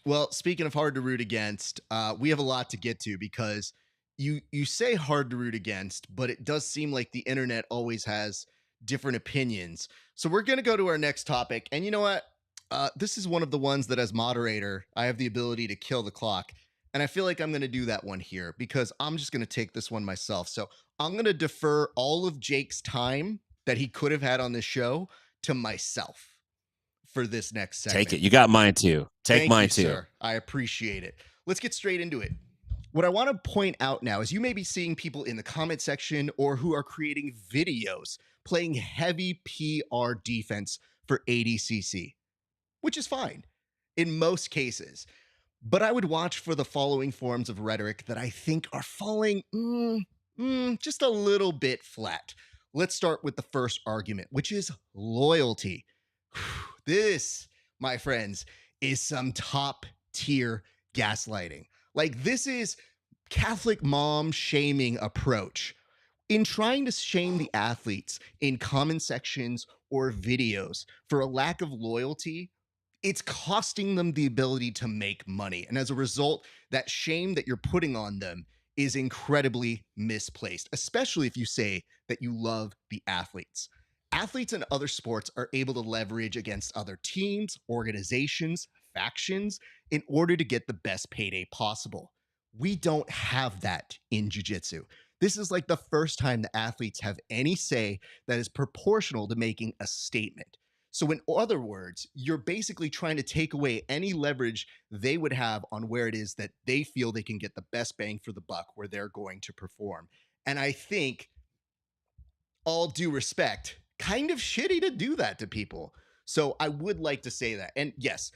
Well, speaking of hard to root against, we have a lot to get to, because you say hard to root against, but it does seem like the internet always has different opinions. So we're going to go to our next topic. And you know what? This is one of the ones that, as moderator, I have the ability to kill the clock. And I feel like I'm going to do that one here, because I'm just going to take this one myself. So I'm going to defer all of Jake's time that he could have had on this show to myself for this next segment. Take it. You got mine too. Take mine too. Sir. I appreciate it. Let's get straight into it. What I want to point out now is you may be seeing people in the comment section or who are creating videos playing heavy PR defense for ADCC, which is fine in most cases. But I would watch for the following forms of rhetoric that I think are falling just a little bit flat. Let's start with the first argument, which is loyalty. This, my friends, is some top tier gaslighting. Like, this is Catholic mom shaming approach. In trying to shame the athletes in comment sections or videos for a lack of loyalty, it's costing them the ability to make money. And as a result, that shame that you're putting on them is incredibly misplaced, especially if you say that you love the athletes. Athletes in other sports are able to leverage against other teams, organizations, factions in order to get the best payday possible. We don't have that in jiu-jitsu. This is like the first time the athletes have any say that is proportional to making a statement. So, in other words, you're basically trying to take away any leverage they would have on where it is that they feel they can get the best bang for the buck, where they're going to perform. And I think, all due respect, kind of shitty to do that to people. So, I would like to say that. And yes,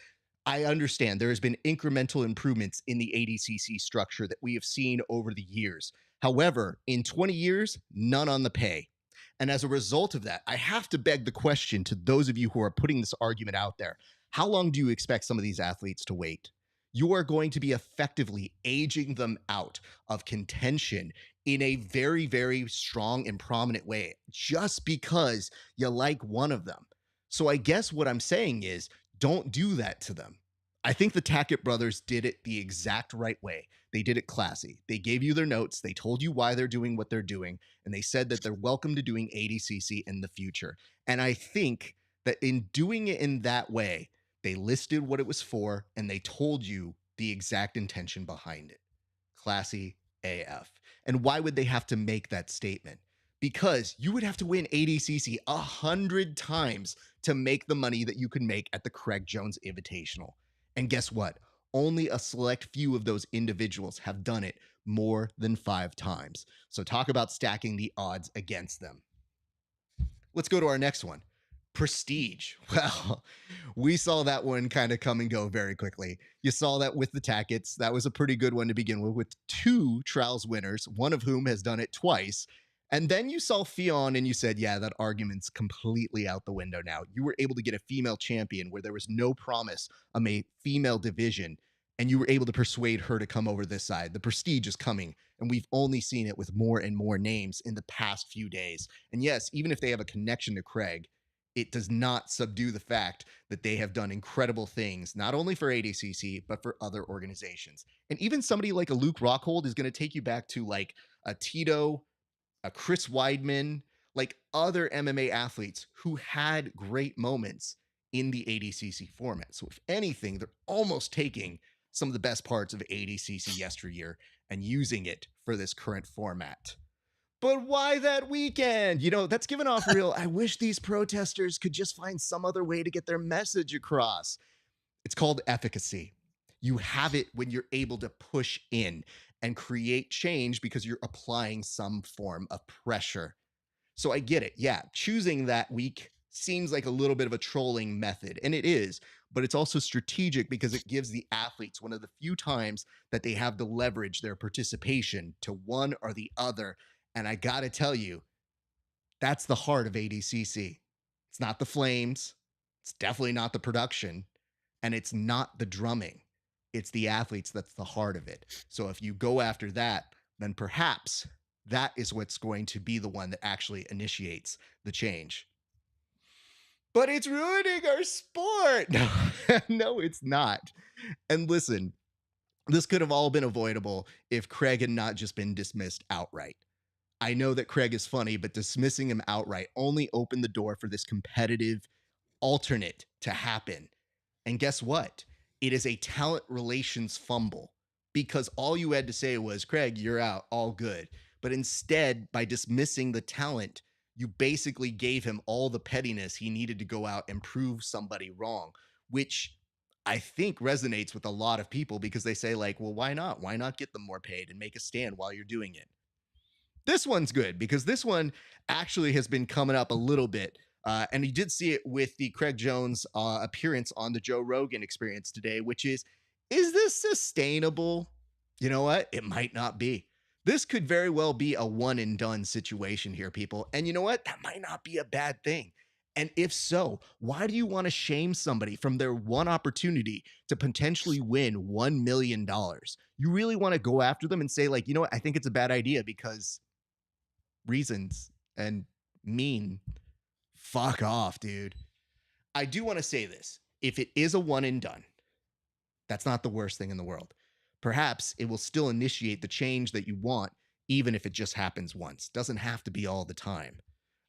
I understand there has been incremental improvements in the ADCC structure that we have seen over the years. However, in 20 years, none on the pay. And as a result of that, I have to beg the question to those of you who are putting this argument out there: how long do you expect some of these athletes to wait? You are going to be effectively aging them out of contention in a very, very strong and prominent way just because you like one of them. So I guess what I'm saying is, don't do that to them. I think the Tackett brothers did it the exact right way. They did it classy. They gave you their notes. They told you why they're doing what they're doing. And they said that they're welcome to doing ADCC in the future. And I think that in doing it in that way, they listed what it was for and they told you the exact intention behind it. Classy AF. And why would they have to make that statement? Because you would have to win ADCC 100 times to make the money that you can make at the Craig Jones Invitational. And guess what? Only a select few of those individuals have done it more than 5 times. So talk about stacking the odds against them. Let's go to our next one. Prestige. Well, we saw that one kind of come and go very quickly. You saw that with the Tackets. That was a pretty good one to begin with 2 trials winners, one of whom has done it twice. And then you saw Fionn and you said, yeah, that argument's completely out the window now. You were able to get a female champion where there was no promise of a female division, and you were able to persuade her to come over this side. The prestige is coming, and we've only seen it with more and more names in the past few days. And yes, even if they have a connection to Craig, it does not subdue the fact that they have done incredible things, not only for ADCC, but for other organizations. And even somebody like a Luke Rockhold is going to take you back to like a Tito, a Chris Weidman, like other MMA athletes who had great moments in the ADCC format. So if anything, they're almost taking some of the best parts of ADCC yesteryear and using it for this current format. But why that weekend? You know, that's given off real, I wish these protesters could just find some other way to get their message across. It's called efficacy. You have it when you're able to push in and create change because you're applying some form of pressure. So I get it. Yeah, choosing that week seems like a little bit of a trolling method, and it is, but it's also strategic because it gives the athletes one of the few times that they have to leverage their participation to one or the other. And I got to tell you, that's the heart of ADCC. It's not the flames. It's definitely not the production. And it's not the drumming. It's the athletes that's the heart of it. So if you go after that, then perhaps that is what's going to be the one that actually initiates the change. But it's ruining our sport. No, no, it's not. And listen, this could have all been avoidable if Craig had not just been dismissed outright. I know that Craig is funny, but dismissing him outright only opened the door for this competitive alternate to happen. And guess what? It is a talent relations fumble because all you had to say was, Craig, you're out, all good. But instead, by dismissing the talent, you basically gave him all the pettiness he needed to go out and prove somebody wrong, which I think resonates with a lot of people because they say, like, well, why not? Why not get them more paid and make a stand while you're doing it? This one's good because this one actually has been coming up a little bit. And you did see it with the Craig Jones appearance on the Joe Rogan Experience today, which is this sustainable? You know what? It might not be. This could very well be a one and done situation here, people. And you know what? That might not be a bad thing. And if so, why do you want to shame somebody from their one opportunity to potentially win $1 million? You really want to go after them and say, like, you know what? I think it's a bad idea because reasons and mean. Fuck off, dude. I do want to say this. If it is a one and done, that's not the worst thing in the world. Perhaps it will still initiate the change that you want, even if it just happens once. Doesn't have to be all the time.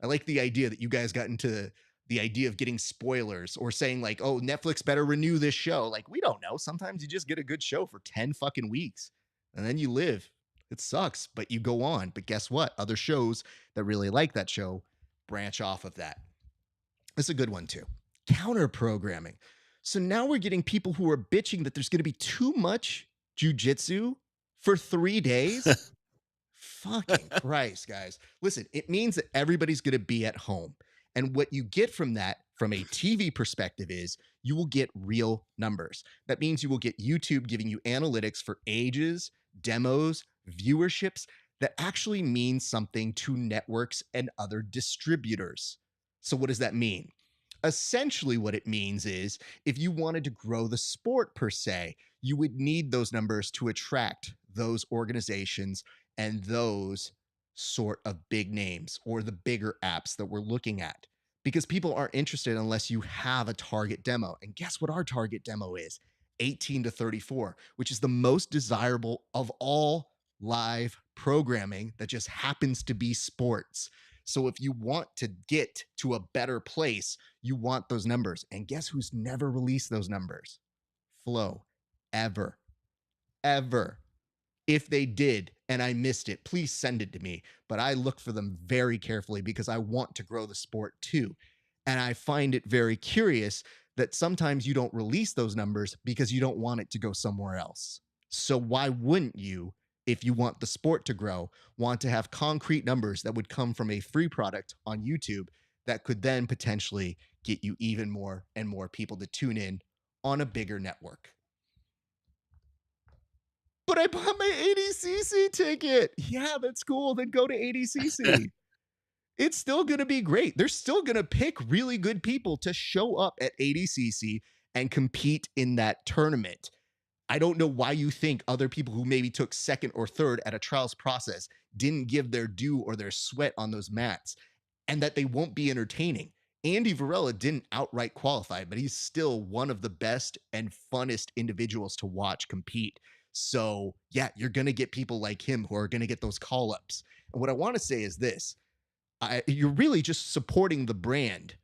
I like the idea that you guys got into the idea of getting spoilers or saying, like, oh, Netflix better renew this show. Like, we don't know. Sometimes you just get a good show for 10 fucking weeks and then you live. It sucks, but you go on. But guess what? Other shows that really like that show branch off of that. This is a good one too. Counter programming. So now we're getting people who are bitching that there's going to be too much jujitsu for 3 days. Fucking Christ, guys. Listen, it means that everybody's going to be at home. And what you get from that, from a TV perspective, is you will get real numbers. That means you will get YouTube giving you analytics for ages, demos, viewerships that actually means something to networks and other distributors. So what does that mean? Essentially, what it means is if you wanted to grow the sport per se, you would need those numbers to attract those organizations and those sort of big names or the bigger apps that we're looking at. Because people aren't interested unless you have a target demo. And guess what our target demo is? 18 to 34, which is the most desirable of all live programming that just happens to be sports. So if you want to get to a better place, you want those numbers. And guess who's never released those numbers? Flow. Ever. If they did and I missed it, please send it to me. But I look for them very carefully because I want to grow the sport too. And I find it very curious that sometimes you don't release those numbers because you don't want it to go somewhere else. So why wouldn't you, if you want the sport to grow, want to have concrete numbers that would come from a free product on YouTube that could then potentially get you even more and more people to tune in on a bigger network? But I bought my ADCC ticket. Yeah, that's cool. Then go to ADCC. It's still going to be great. They're still going to pick really good people to show up at ADCC and compete in that tournament. I don't know why you think other people who maybe took second or third at a trials process didn't give their due or their sweat on those mats and that they won't be entertaining. Andy Varela didn't outright qualify, but he's still one of the best and funnest individuals to watch compete. So, yeah, you're going to get people like him who are going to get those call-ups. And what I want to say is this. You're really just supporting the brand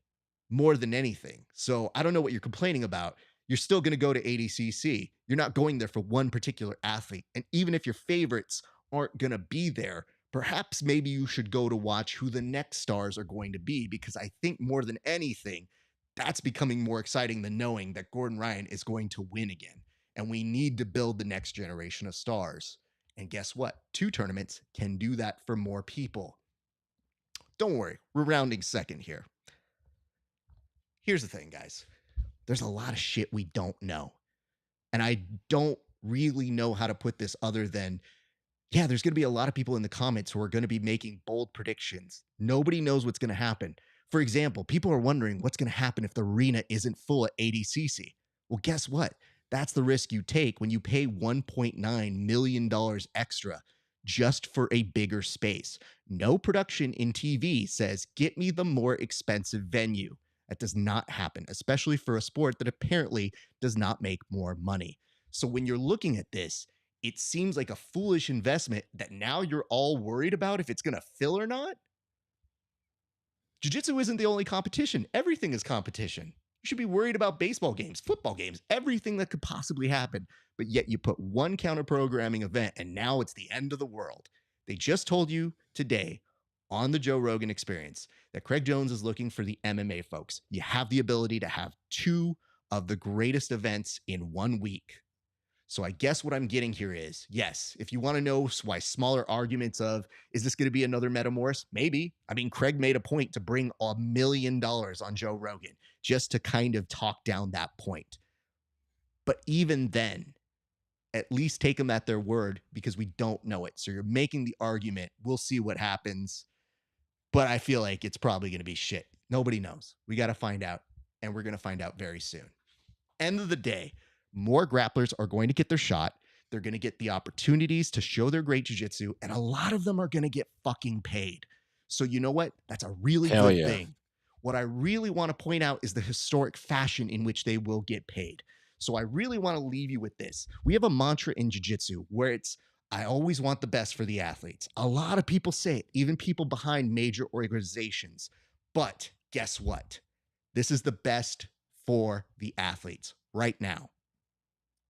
more than anything. So I don't know what you're complaining about. You're still going to go to ADCC. You're not going there for one particular athlete. And even if your favorites aren't going to be there, perhaps maybe you should go to watch who the next stars are going to be, because I think more than anything, that's becoming more exciting than knowing that Gordon Ryan is going to win again. And we need to build the next generation of stars. And guess what? 2 tournaments can do that for more people. Don't worry, we're rounding second here. Here's the thing, guys. There's a lot of shit we don't know. And I don't really know how to put this other than, yeah, there's going to be a lot of people in the comments who are going to be making bold predictions. Nobody knows what's going to happen. For example, people are wondering what's going to happen if the arena isn't full at ADCC. Well, guess what? That's the risk you take when you pay $1.9 million extra just for a bigger space. No production in TV says, get me the more expensive venue. That does not happen, especially for a sport that apparently does not make more money. So when you're looking at this, it seems like a foolish investment that now you're all worried about if it's going to fill or not. Jiu-jitsu isn't the only competition. Everything is competition. You should be worried about baseball games, football games, everything that could possibly happen. But yet you put one counter programming event and now it's the end of the world. They just told you today on the Joe Rogan Experience that Craig Jones is looking for the MMA folks. You have the ability to have 2 of the greatest events in 1 week. So I guess what I'm getting here is, yes, if you want to know why smaller arguments of, is this going to be another Metamoris? Maybe. I mean, Craig made a point to bring $1 million on Joe Rogan just to kind of talk down that point. But even then, at least take them at their word because we don't know it. So you're making the argument. We'll see what happens. But I feel like it's probably going to be shit. Nobody knows. We got to find out, and we're going to find out very soon. End of the day, more grapplers are going to get their shot. They're going to get the opportunities to show their great jiu-jitsu, and a lot of them are going to get fucking paid. So you know what? That's a really Hell good yeah. thing. What I really want to point out is the historic fashion in which they will get paid. So I really want to leave you with this. We have a mantra in jiu-jitsu where it's, I always want the best for the athletes. A lot of people say it, even people behind major organizations. But guess what? This is the best for the athletes right now.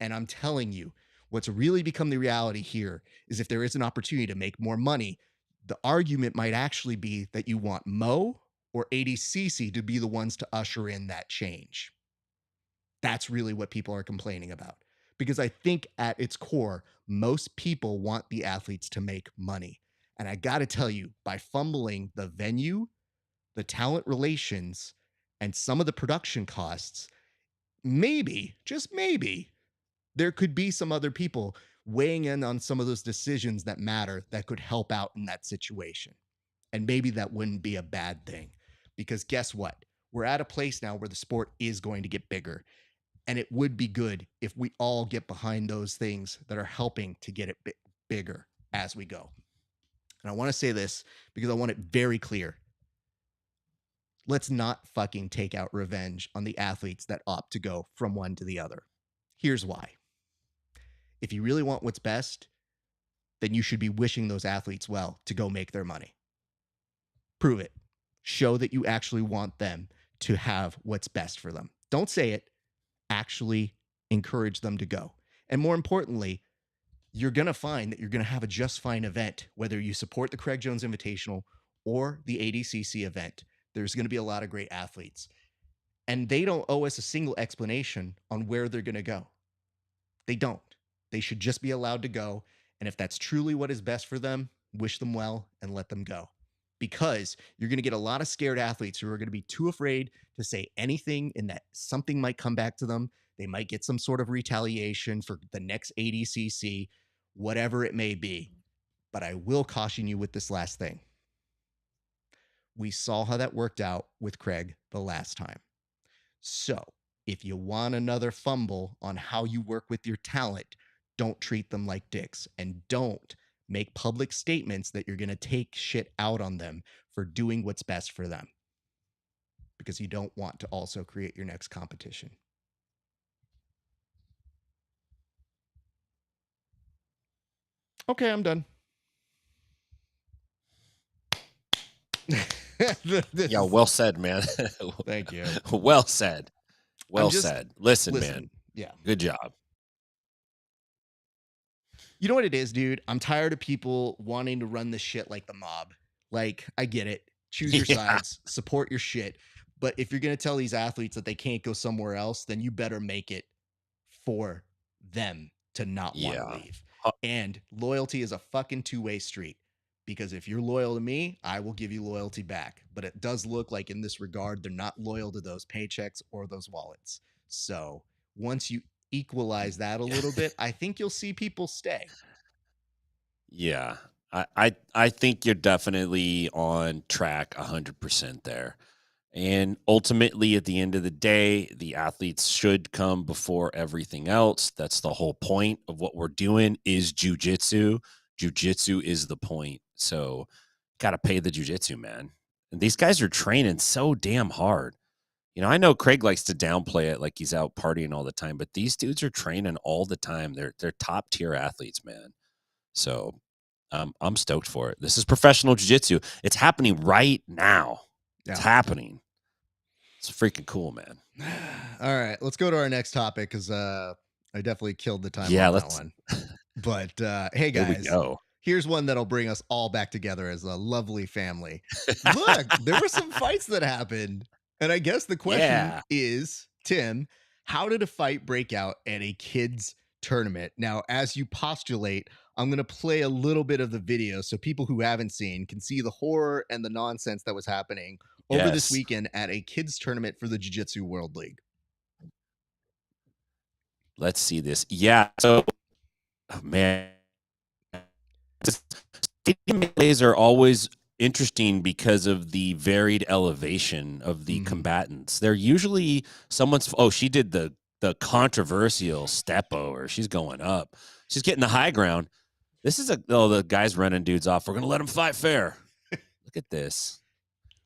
And I'm telling you, what's really become the reality here is if there is an opportunity to make more money, the argument might actually be that you want Mo or ADCC to be the ones to usher in that change. That's really what people are complaining about. Because I think at its core, most people want the athletes to make money. And I got to tell you, by fumbling the venue, the talent relations, and some of the production costs, maybe, just maybe, there could be some other people weighing in on some of those decisions that matter that could help out in that situation. And maybe that wouldn't be a bad thing. Because guess what? We're at a place now where the sport is going to get bigger. And it would be good if we all get behind those things that are helping to get it bigger as we go. And I want to say this because I want it very clear. Let's not fucking take out revenge on the athletes that opt to go from one to the other. Here's why. If you really want what's best, then you should be wishing those athletes well to go make their money. Prove it. Show that you actually want them to have what's best for them. Don't say it. Actually encourage them to go. And more importantly, you're going to find that you're going to have a just fine event, whether you support the Craig Jones Invitational or the ADCC event. There's going to be a lot of great athletes. And they don't owe us a single explanation on where they're going to go. They don't. They should just be allowed to go. And if that's truly what is best for them, wish them well and let them go. Because you're going to get a lot of scared athletes who are going to be too afraid to say anything and that something might come back to them. They might get some sort of retaliation for the next ADCC, whatever it may be. But I will caution you with this last thing. We saw how that worked out with Craig the last time. So if you want another fumble on how you work with your talent, don't treat them like dicks and don't make public statements that you're going to take shit out on them for doing what's best for them. Because you don't want to also create your next competition. Okay, I'm done. Yeah, well said, man. Thank you. Well said. Well said. Listen, man. Yeah. Good job. You know what it is, dude? I'm tired of people wanting to run this shit like the mob. Like, I get it. Choose your sides, support your shit. But if you're going to tell these athletes that they can't go somewhere else, then you better make it for them to not want to leave. And loyalty is a fucking two-way street. Because if you're loyal to me, I will give you loyalty back. But it does look like in this regard, they're not loyal to those paychecks or those wallets. So once you equalize that a little bit, I think you'll see people stay. Yeah. I think you're definitely on track 100% there. And ultimately, at the end of the day, the athletes should come before everything else. That's the whole point of what we're doing is jujitsu. Jujitsu is the point. So got to pay the jujitsu, man. And these guys are training so damn hard. You know, I know Craig likes to downplay it like he's out partying all the time, but these dudes are training all the time. They're top tier athletes, man. So I'm stoked for it. This is professional jiu-jitsu. It's happening right now. It's happening. It's freaking cool, man. All right, let's go to our next topic because I definitely killed the time on that one. But hey, guys, here's one that'll bring us all back together as a lovely family. Look, there were some fights that happened. And I guess the question is, Tim, how did a fight break out at a kids' tournament? Now, as you postulate, I'm going to play a little bit of the video so people who haven't seen can see the horror and the nonsense that was happening over this weekend at a kids' tournament for the Jiu-Jitsu World League. Let's see this. Yeah. So, man, stadium melees are always interesting because of the varied elevation of the Mhm. combatants. They're usually someone's oh, she did the controversial step over. She's going up. She's getting the high ground. This is a oh, the guy's running dudes off. We're gonna let him fight fair. Look at this.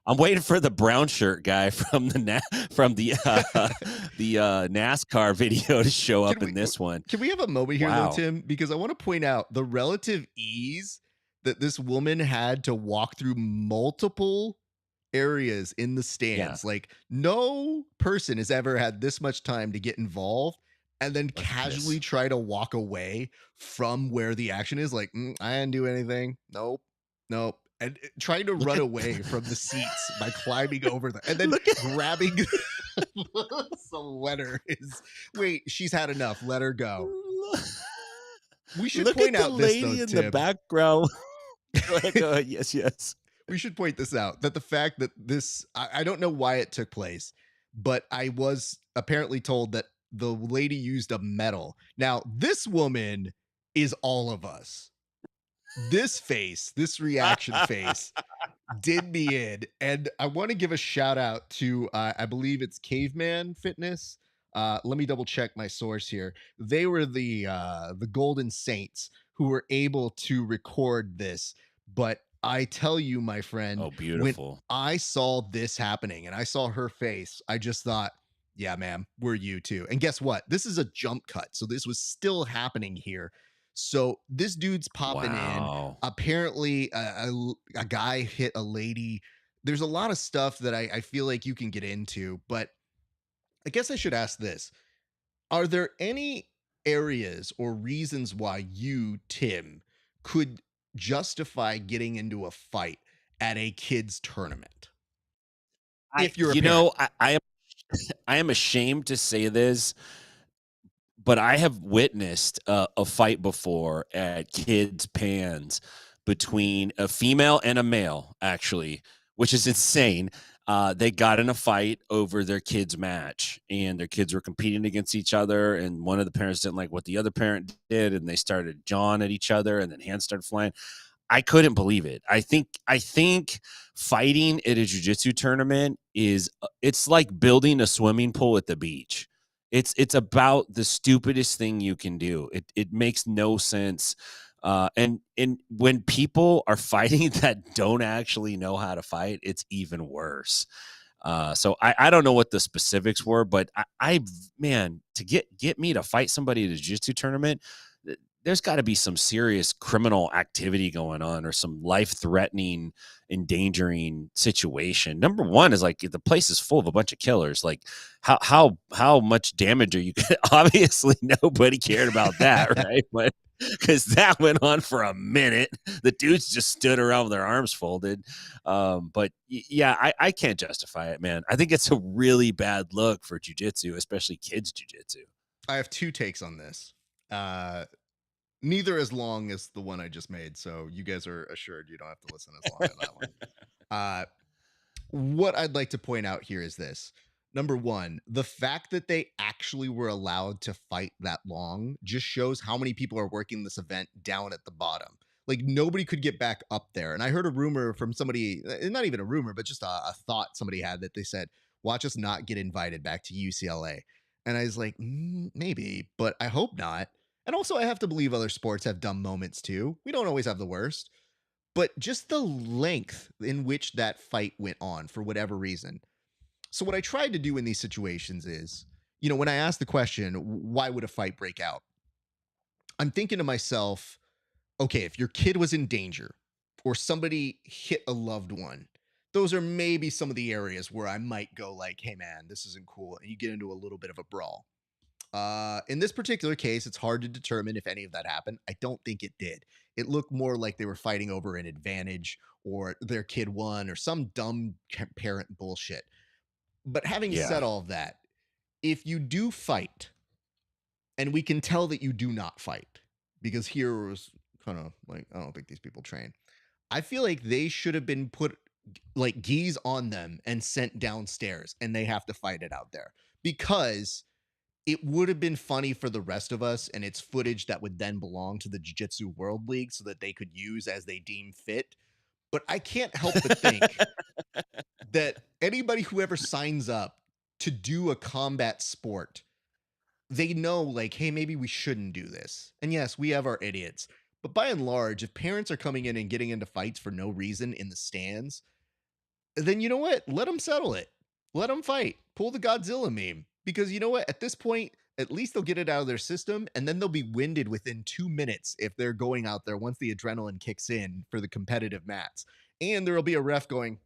I'm waiting for the brown shirt guy from the NASCAR video to show Can up we in this one. can we have a moment here though, Wow. Tim? Because I want to point out the relative ease that this woman had to walk through multiple areas in the Yeah. stands. Like no person has ever had this much time to get involved and then Look at casually this. try to walk away from where the action is. Like, I didn't do anything. Nope. Nope. And trying to Look run at away from the seats by climbing over them and then look at grabbing sweater is wait, she's had enough. Let her go. We should look at point the out this though, lady in the Tim. background. Go ahead, go ahead. Yes, yes. We should point this out that the fact that I don't know why it took place, but I was apparently told that the lady used a medal. Now, this woman is all of us. This face, this reaction face did me in. And I want to give a shout out to, I believe it's Caveman Fitness. Let me double check my source here. They were the Golden Saints who were able to record this. But I tell you, my friend, Oh, when beautiful. I saw this happening and I saw her face, I just thought, yeah, ma'am, we're you too. And guess what? This is a jump cut. So this was still happening here. So this dude's popping in. Wow. Apparently, a guy hit a lady. There's a lot of stuff that I feel like you can get into, but I guess I should ask this. Are there any areas or reasons why you, Tim, could justify getting into a fight at a kids' tournament I if you're a you parent? know, I am ashamed to say this, but I have witnessed a fight before at kids' pans between a female and a male, actually, which is insane. They got in a fight over their kids' match, and their kids were competing against each other. And one of the parents didn't like what the other parent did, and they started jawing at each other, and then hands started flying. I couldn't believe it. I think fighting at a jujitsu tournament is it's like building a swimming pool at the beach. It's about the stupidest thing you can do. It makes no sense. And when people are fighting that don't actually know how to fight, it's even worse. So I don't know what the specifics were, but I man, to get me to fight somebody at a jiu-jitsu tournament, there's got to be some serious criminal activity going on or some life-threatening, endangering situation. Number one is like the place is full of a bunch of killers. Like how much damage are you gonna obviously nobody cared about that, right? But because that went on for a minute. The dudes just stood around with their arms folded. Yeah, I can't justify it, man. I think it's a really bad look for jujitsu, especially kids jujitsu. I have two takes on this. Uh, Neither as long as the one I just made, so you guys are assured you don't have to listen as long to that one. Uh, what I'd like to point out here is this. Number one, the fact that they actually were allowed to fight that long just shows how many people are working this event down at the bottom. Like nobody could get back up there. And I heard a rumor from somebody, not even a rumor, but just a thought somebody had that they said, watch us not get invited back to UCLA. And I was like, maybe, but I hope not. And also, I have to believe other sports have dumb moments too. We don't always have the worst, but just the length in which that fight went on for whatever reason. So, what I tried to do in these situations is, when I ask the question, why would a fight break out? I'm thinking to myself, okay, if your kid was in danger or somebody hit a loved one, those are maybe some of the areas where I might go like, hey man, this isn't cool. And you get into a little bit of a brawl. In this particular case, it's hard to determine if any of that happened. I don't think it did. It looked more like they were fighting over an advantage or their kid won or some dumb parent bullshit. But having Yeah. said all of that, if you do fight, and we can tell that you do not fight, because here was kind of like, I don't think these people train. I feel like they should have been put like geese on them and sent downstairs and they have to fight it out there because it would have been funny for the rest of us and it's footage that would then belong to the Jiu Jitsu World League so that they could use as they deem fit. But I can't help but think that anybody who ever signs up to do a combat sport, they know, like, hey, maybe we shouldn't do this. And yes, we have our idiots. But by and large, if parents are coming in and getting into fights for no reason in the stands, then you know what? Let them settle it. Let them fight. Pull the Godzilla meme. Because you know what? At this point, at least they'll get it out of their system and then they'll be winded within 2 minutes if they're going out there once the adrenaline kicks in for the competitive mats. And there will be a ref going,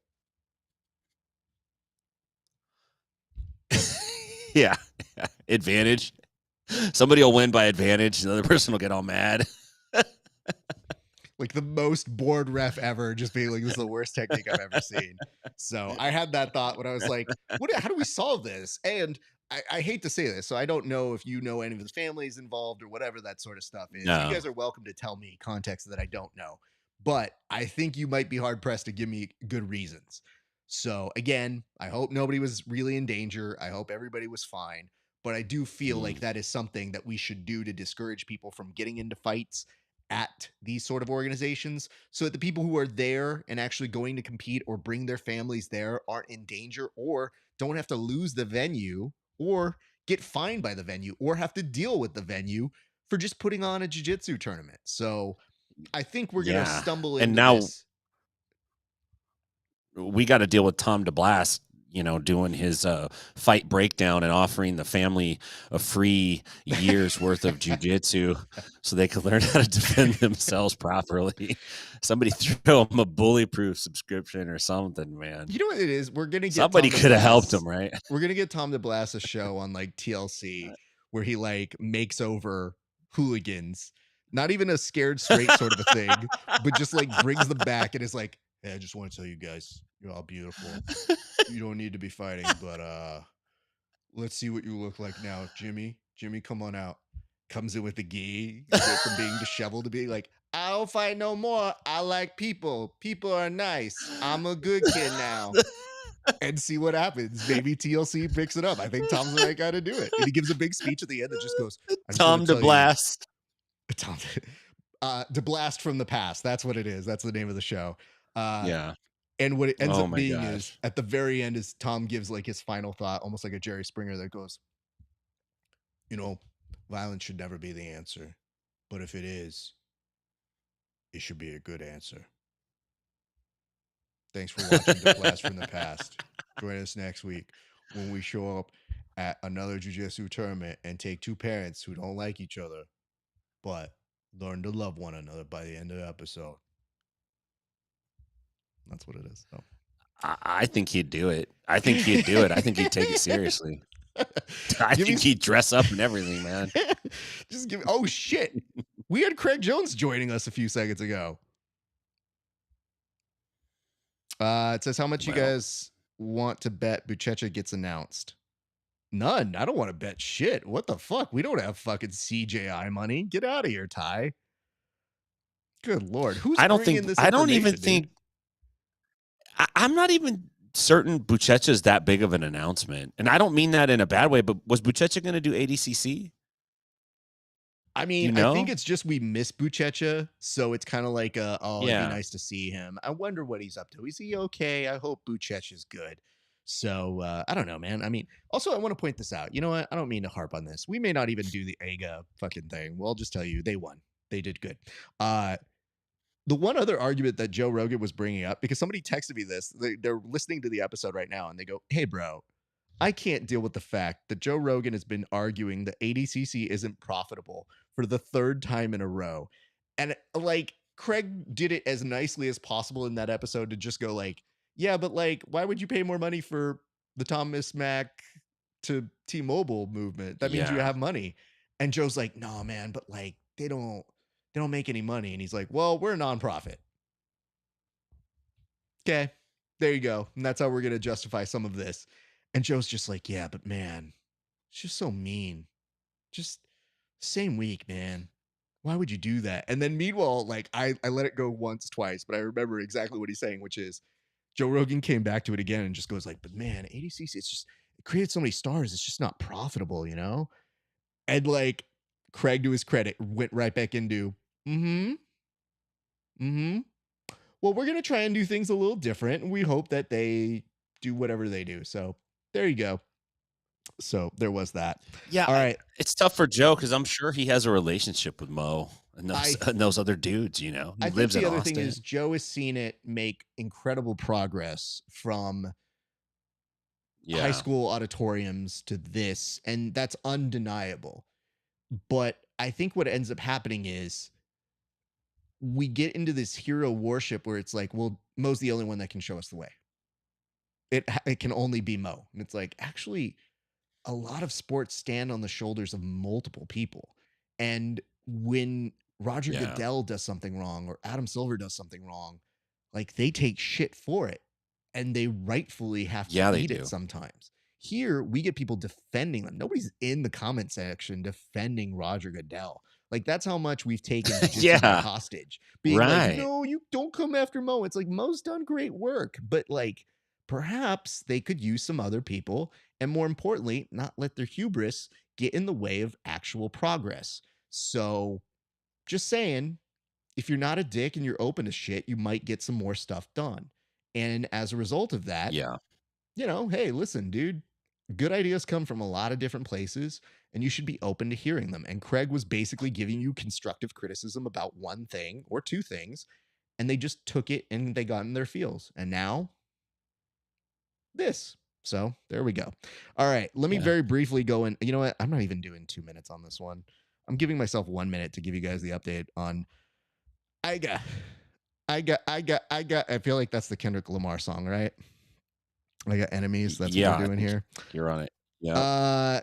Yeah. Advantage. Somebody will win by advantage. Another person will get all mad. like the most bored ref ever, just being like, this is the worst technique I've ever seen. So I had that thought when I was like, how do we solve this? And I hate to say this, so I don't know if you know any of the families involved or whatever that sort of stuff is. You No. guys are welcome to tell me context that I don't know, but I think you might be hard pressed to give me good reasons. So again, I hope nobody was really in danger. I hope everybody was fine. But I do feel like that is something that we should do to discourage people from getting into fights at these sort of organizations so that the people who are there and actually going to compete or bring their families there aren't in danger or don't have to lose the venue or get fined by the venue or have to deal with the venue for just putting on a jiu-jitsu tournament. So I think we're going to Yeah. stumble And into now this. we got to deal with Tom DeBlast, doing his fight breakdown and offering the family a free year's worth of jujitsu so they could learn how to defend themselves properly. Somebody throw him a bullyproof subscription or something, man. You know what it is? We're going to get Somebody Tom could have helped DeBlast. him, right? We're going to get Tom DeBlast a show on like TLC where he like makes over hooligans. Not even a scared straight sort of a thing, but just like brings them back and is like, hey, I just want to tell you guys, you're all beautiful. You don't need to be fighting, but let's see what you look like now. Jimmy, come on out. Comes in with the gi, went from being disheveled to being like, I don't fight no more. I like people. People are nice. I'm a good kid now. And see what happens. Maybe TLC picks it up. I think Tom's the right guy to do it. And he gives a big speech at the end that just goes, I just want Tom to tell you, DeBlast. Tom, to blast from the past. That's what it is. That's the name of the show. Yeah. And what it ends Oh up my being is gosh. at the very end is Tom gives like his final thought, almost like a Jerry Springer that goes, violence should never be the answer. But if it is, it should be a good answer. Thanks for watching The Blast from the Past. Join us next week when we show up at another jiu-jitsu tournament and take two parents who don't like each other, but learn to love one another by the end of the episode. That's what it is. So. I think he'd do it. I think he'd do it. I think he'd take it seriously. I think he'd dress up and everything, man. Just give me. Oh shit! We had Craig Jones joining us a few seconds ago. It says how much you guys want to bet Buchecha gets announced. None. I don't want to bet shit. What the fuck? We don't have fucking CJI money. Get out of here, Ty. Good lord. Who's bringing this information? I don't even dude? think. I'm not even certain Buchecha's that big of an announcement, and I don't mean that in a bad way. But was Buchecha going to do ADCC? I mean, I think it's just we miss Buchecha, so it's kind of like, it'd be nice to see him. I wonder what he's up to. Is he okay? I hope Buchecha's good. So I don't know, man. I mean, also I want to point this out. You know what? I don't mean to harp on this. We may not even do the AIGA fucking thing. Well, I'll just tell you, they won. They did good. The one other argument that Joe Rogan was bringing up, because somebody texted me this, they're listening to the episode right now, and they go, hey, bro, I can't deal with the fact that Joe Rogan has been arguing that ADCC isn't profitable for the third time in a row. And like Craig did it as nicely as possible in that episode to just go like, yeah, but like, why would you pay more money for the Thomas Mack to T-Mobile movement? That means you have money. And Joe's like, no, man, but like they don't make any money. And he's like, well, we're a nonprofit. Okay, there you go. And that's how we're going to justify some of this. And Joe's just like, yeah, but man, it's just so mean. Just same week, man. Why would you do that? And then meanwhile, like I let it go once, twice, but I remember exactly what he's saying, which is Joe Rogan came back to it again and just goes like, but man, ADCC, it's just, it created so many stars. It's just not profitable, you know? And like Craig, to his credit, went right back into, well, we're going to try and do things a little different. And we hope that they do whatever they do. So there you go. So there was that. Yeah, All right. it's tough for Joe because I'm sure he has a relationship with Mo and those I and those other dudes. You know, he I think lives in the other thing Austin. is Joe has seen it make incredible progress from high Yeah, school auditoriums to this, and that's undeniable. But I think what ends up happening is we get into this hero worship where it's like, well, Mo's the only one that can show us the way. It can only be Mo. And it's like, actually, a lot of sports stand on the shoulders of multiple people. And when Roger yeah, Goodell does something wrong or Adam Silver does something wrong, like they take shit for it and they rightfully have to yeah. They eat it do. sometimes. Here, we get people defending them. Nobody's in the comment section defending Roger Goodell. Like, that's how much we've taken jujitsu by Yeah, hostage. Being like, right. no, you don't come after Mo. It's like, Mo's done great work. But, like, perhaps they could use some other people. And more importantly, not let their hubris get in the way of actual progress. So, just saying, if you're not a dick and you're open to shit, you might get some more stuff done. And as a result of that, Yeah, hey, listen, dude, good ideas come from a lot of different places and you should be open to hearing them. And Craig was basically giving you constructive criticism about one thing or two things, and they just took it and they got in their feels. And now this. So there we go. All right. Let me yeah. very briefly go in. You know what? I'm not even doing 2 minutes on this one. I'm giving myself 1 minute to give you guys the update on AIGA. I feel like that's the Kendrick Lamar song, right? I got enemies. That's what Yeah, they're I doing think here. you're on it. Yeah, Uh,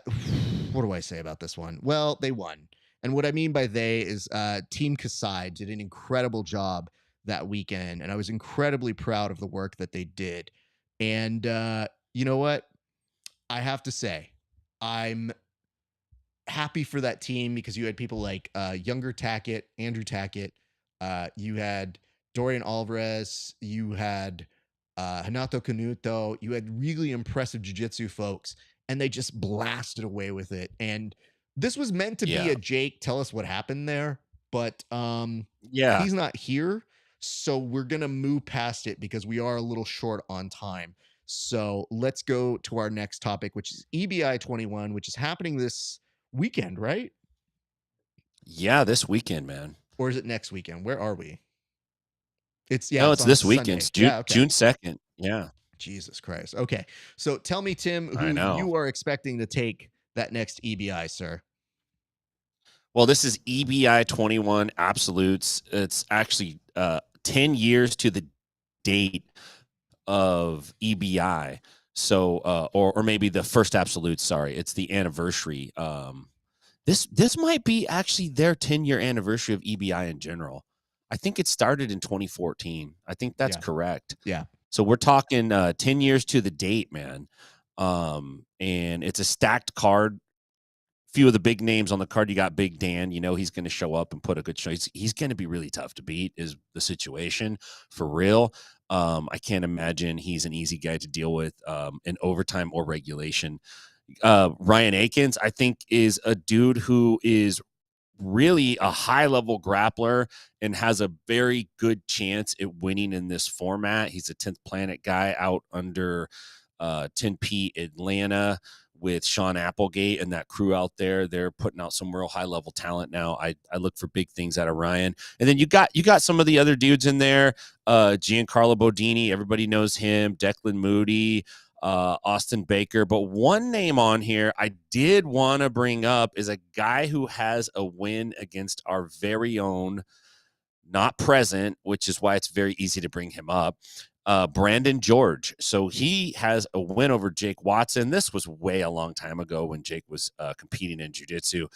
what do I say about this one? Well, they won. And what I mean by they is Team Kasai did an incredible job that weekend. And I was incredibly proud of the work that they did. And you know what? I have to say, I'm happy for that team because you had people like Younger Tackett, Andrew Tackett, you had Dorian Alvarez, you had Hanato Canuto, you had really impressive jiu-jitsu folks, and they just blasted away with it. And this was meant to be yeah, a Jake, tell us what happened there, but yeah. he's not here. So we're gonna move past it because we are a little short on time. So let's go to our next topic, which is EBI 21, which is happening this weekend, right? Yeah, this weekend, man. Or is it next weekend? Where are we? It's yeah, No, it's it's on this weekend. Sunday. It's Yeah, okay. June 2nd. Yeah, Jesus Christ. Okay. So tell me, Tim, I who know. you are expecting to take that next EBI, sir. Well, this is EBI 21 Absolutes. It's actually 10 years to the date of EBI. So or maybe the first absolute, sorry. It's the anniversary. This might be actually their 10-year anniversary of EBI in general. I think it started in 2014. I think that's Yeah. correct. Yeah. So we're talking 10 years to the date, man. And it's a stacked card. Few of the big names on the card. You got Big Dan. You know he's going to show up and put a good show. He's going to be really tough to beat. Is the situation for real? I can't imagine he's an easy guy to deal with in overtime or regulation. Ryan Akins, I think, is a dude who is really a high level grappler and has a very good chance at winning in this format. He's a 10th Planet guy out under 10P Atlanta with Sean Applegate and that crew out there. They're putting out some real high level talent now. I look for big things out of Ryan. And then you got some of the other dudes in there. Giancarlo Bodini, everybody knows him. Declan Moody, Austin Baker. But one name on here I did want to bring up is a guy who has a win against our very own, not present, which is why it's very easy to bring him up, Brandon George. So he has a win over Jake Watson. This was way a long time ago when Jake was competing in jiu-jitsu.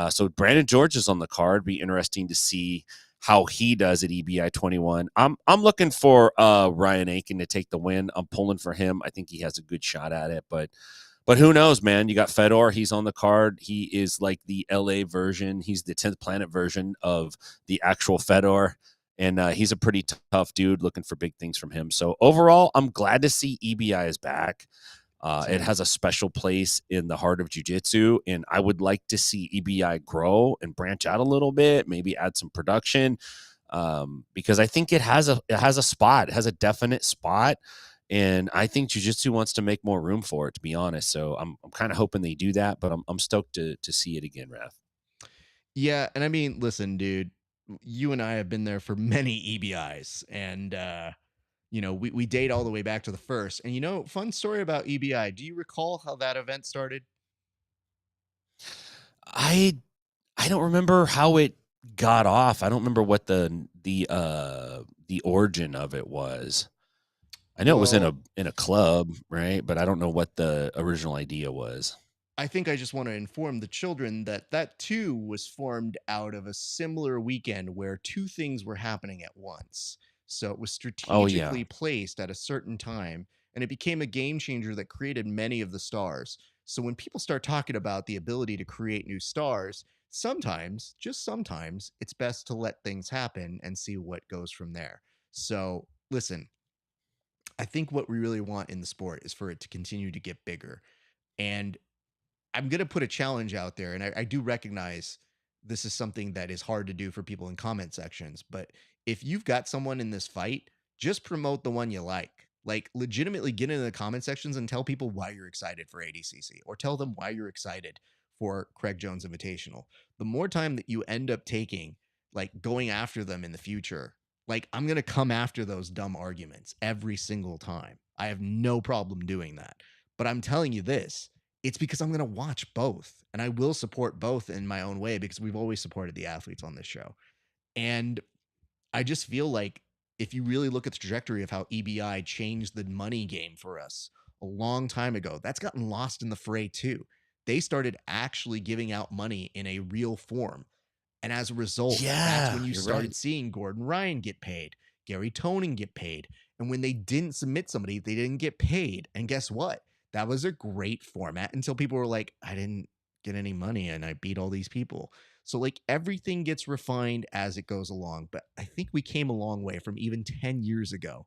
So Brandon George is on the card. Be interesting to see how he does at EBI 21. I'm looking for Ryan Aiken to take the win. I'm pulling for him. I think he has a good shot at it, but who knows, man? You got Fedor. He's on the card. He is like the LA version. He's the 10th Planet version of the actual Fedor. And he's a pretty tough dude, looking for big things from him. So overall, I'm glad to see EBI is back. It has a special place in the heart of jiu-jitsu, and I would like to see EBI grow and branch out a little bit, maybe add some production. because I think it has a spot, it has a definite spot, and I think jiu-jitsu wants to make more room for it, to be honest. So I'm kind of hoping they do that, but I'm stoked to see it again, Raf. Yeah, and I mean, listen, dude, you and I have been there for many EBIs, and we date all the way back to the first. And fun story about EBI. Do you recall how that event started? I don't remember how it got off. I don't remember what the origin of it was. I know it was Well, in a club, right? But I don't know what the original idea was. I think I just want to inform the children that that too was formed out of a similar weekend where two things were happening at once. So it was Oh yeah. strategically placed at a certain time, and it became a game changer that created many of the stars. So when people start talking about the ability to create new stars, sometimes, just sometimes, it's best to let things happen and see what goes from there. So listen, I think what we really want in the sport is for it to continue to get bigger. And I'm going to put a challenge out there, and I do recognize this is something that is hard to do for people in comment sections. But if you've got someone in this fight, just promote the one you like. Like, legitimately get into the comment sections and tell people why you're excited for ADCC, or tell them why you're excited for Craig Jones Invitational. The more time that you end up taking, like going after them in the future, like I'm going to come after those dumb arguments every single time. I have no problem doing that. But I'm telling you this, it's because I'm going to watch both, and I will support both in my own way because we've always supported the athletes on this show. And I just feel like if you really look at the trajectory of how EBI changed the money game for us a long time ago, that's gotten lost in the fray too. They started actually giving out money in a real form. And as a result, that's when Yeah, you you're right. started seeing Gordon Ryan get paid, Gary Tonin get paid. And when they didn't submit somebody, they didn't get paid. And guess what? That was a great format until people were like, I didn't get any money and I beat all these people. So, like, everything gets refined as it goes along. But I think we came a long way from even 10 years ago.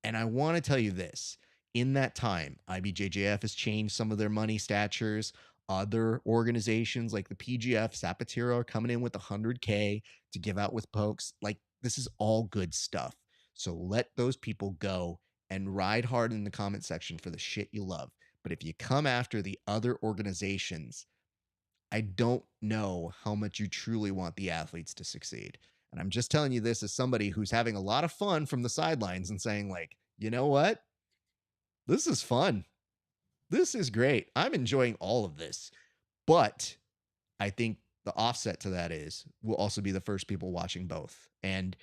And I want to tell you this, in that time, IBJJF has changed some of their money statures. Other organizations like the PGF, Zapatero are coming in with 100K to give out with pokes. Like, this is all good stuff. So let those people go and ride hard in the comment section for the shit you love. But if you come after the other organizations, I don't know how much you truly want the athletes to succeed. And I'm just telling you this as somebody who's having a lot of fun from the sidelines and saying, like, you know what? This is fun. This is great. I'm enjoying all of this. But I think the offset to that is we'll also be the first people watching both. And,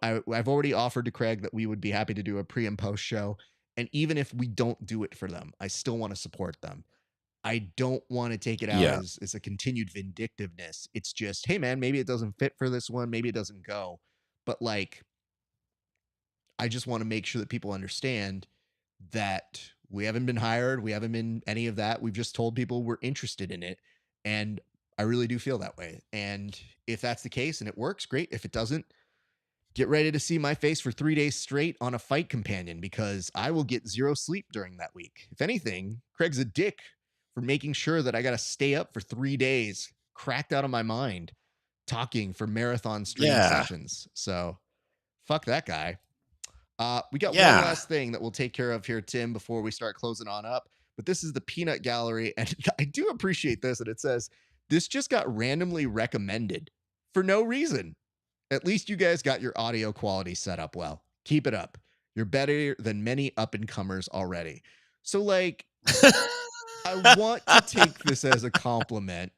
I've already offered to Craig that we would be happy to do a pre and post show. And even if we don't do it for them, I still want to support them. I don't want to take it out Yeah. as a continued vindictiveness. It's just, hey man, maybe it doesn't fit for this one, maybe it doesn't go. But like, I just want to make sure that people understand that we haven't been hired, we haven't been any of that. We've just told people we're interested in it. And I really do feel that way. And if that's the case and it works, great. If it doesn't, get ready to see my face for 3 days straight on a fight companion because I will get zero sleep during that week. If anything, Craig's a dick for making sure that I got to stay up for 3 days, cracked out of my mind, talking for marathon stream Yeah. sessions. So fuck that guy. We got one Yeah. last thing that we'll take care of here, Tim, before we start closing on up. But this is the Peanut Gallery, and I do appreciate this. And it says, this just got randomly recommended for no reason. At least you guys got your audio quality set up well. Keep it up. You're better than many up and comers already. So, like, I want to take this as a compliment,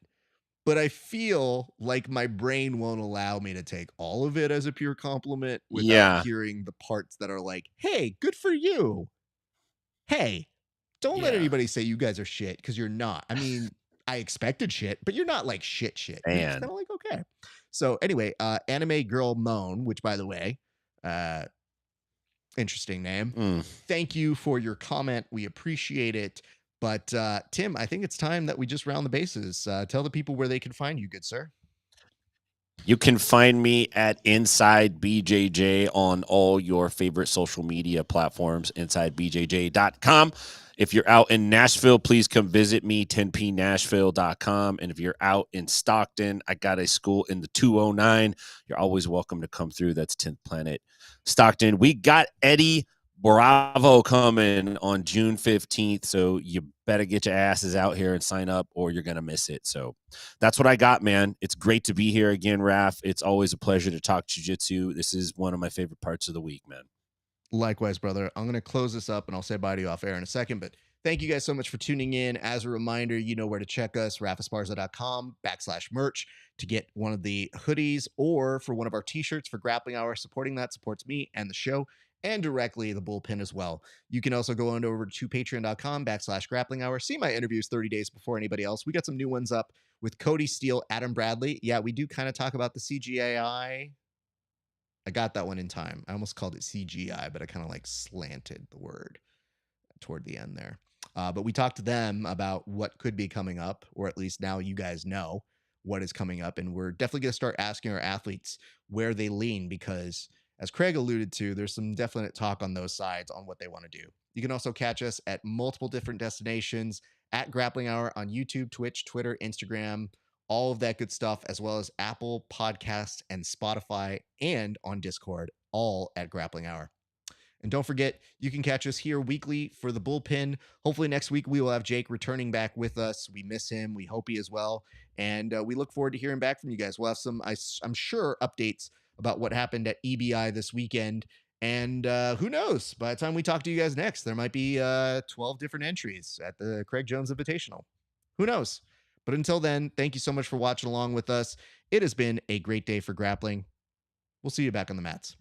but I feel like my brain won't allow me to take all of it as a pure compliment without Yeah. hearing the parts that are like, hey, good for you. Hey, don't let Yeah. anybody say you guys are shit because you're not. I mean, I expected shit, but you're not like shit. You're just Man. kind of like, okay. So anyway, Anime Girl Moan, which by the way, uh, interesting name. Mm. Thank you for your comment. We appreciate it. But Tim, I think it's time that we just round the bases. Tell the people where they can find you, good sir. You can find me at Inside BJJ on all your favorite social media platforms, insidebjj.com. If you're out in Nashville, please come visit me, 10pnashville.com. And if you're out in Stockton, I got a school in the 209. You're always welcome to come through. That's 10th Planet Stockton. We got Eddie Bravo coming on June 15th. So you better get your asses out here and sign up or you're going to miss it. So that's what I got, man. It's great to be here again, Raf. It's always a pleasure to talk jiu-jitsu. This is one of my favorite parts of the week, man. Likewise, brother. I'm going to close this up and I'll say bye to you off air in a second, but thank you guys so much for tuning in. As a reminder, you know where to check us, rafesparza.com/merch to get one of the hoodies or for one of our t-shirts for Grappling Hour. Supporting that supports me and the show and directly the bullpen as well. You can also go on over to patreon.com/grappling hour. See my interviews 30 days before anybody else. We got some new ones up with Cody Steele, Adam Bradley. Yeah, we do kind of talk about the CGI. I got that one in time. I almost called it CGI, but I kind of like slanted the word toward the end there. But we talked to them about what could be coming up, or at least now you guys know what is coming up. And we're definitely going to start asking our athletes where they lean because, as Craig alluded to, there's some definite talk on those sides on what they want to do. You can also catch us at multiple different destinations at Grappling Hour on YouTube, Twitch, Twitter, Instagram, all of that good stuff, as well as Apple Podcasts and Spotify and on Discord, all at Grappling Hour. And don't forget, you can catch us here weekly for the bullpen. Hopefully next week we will have Jake returning back with us. We miss him. We hope he is well. And we look forward to hearing back from you guys. We'll have some, I'm sure, updates about what happened at EBI this weekend. And who knows? By the time we talk to you guys next, there might be 12 different entries at the Craig Jones Invitational. Who knows? But until then, thank you so much for watching along with us. It has been a great day for grappling. We'll see you back on the mats.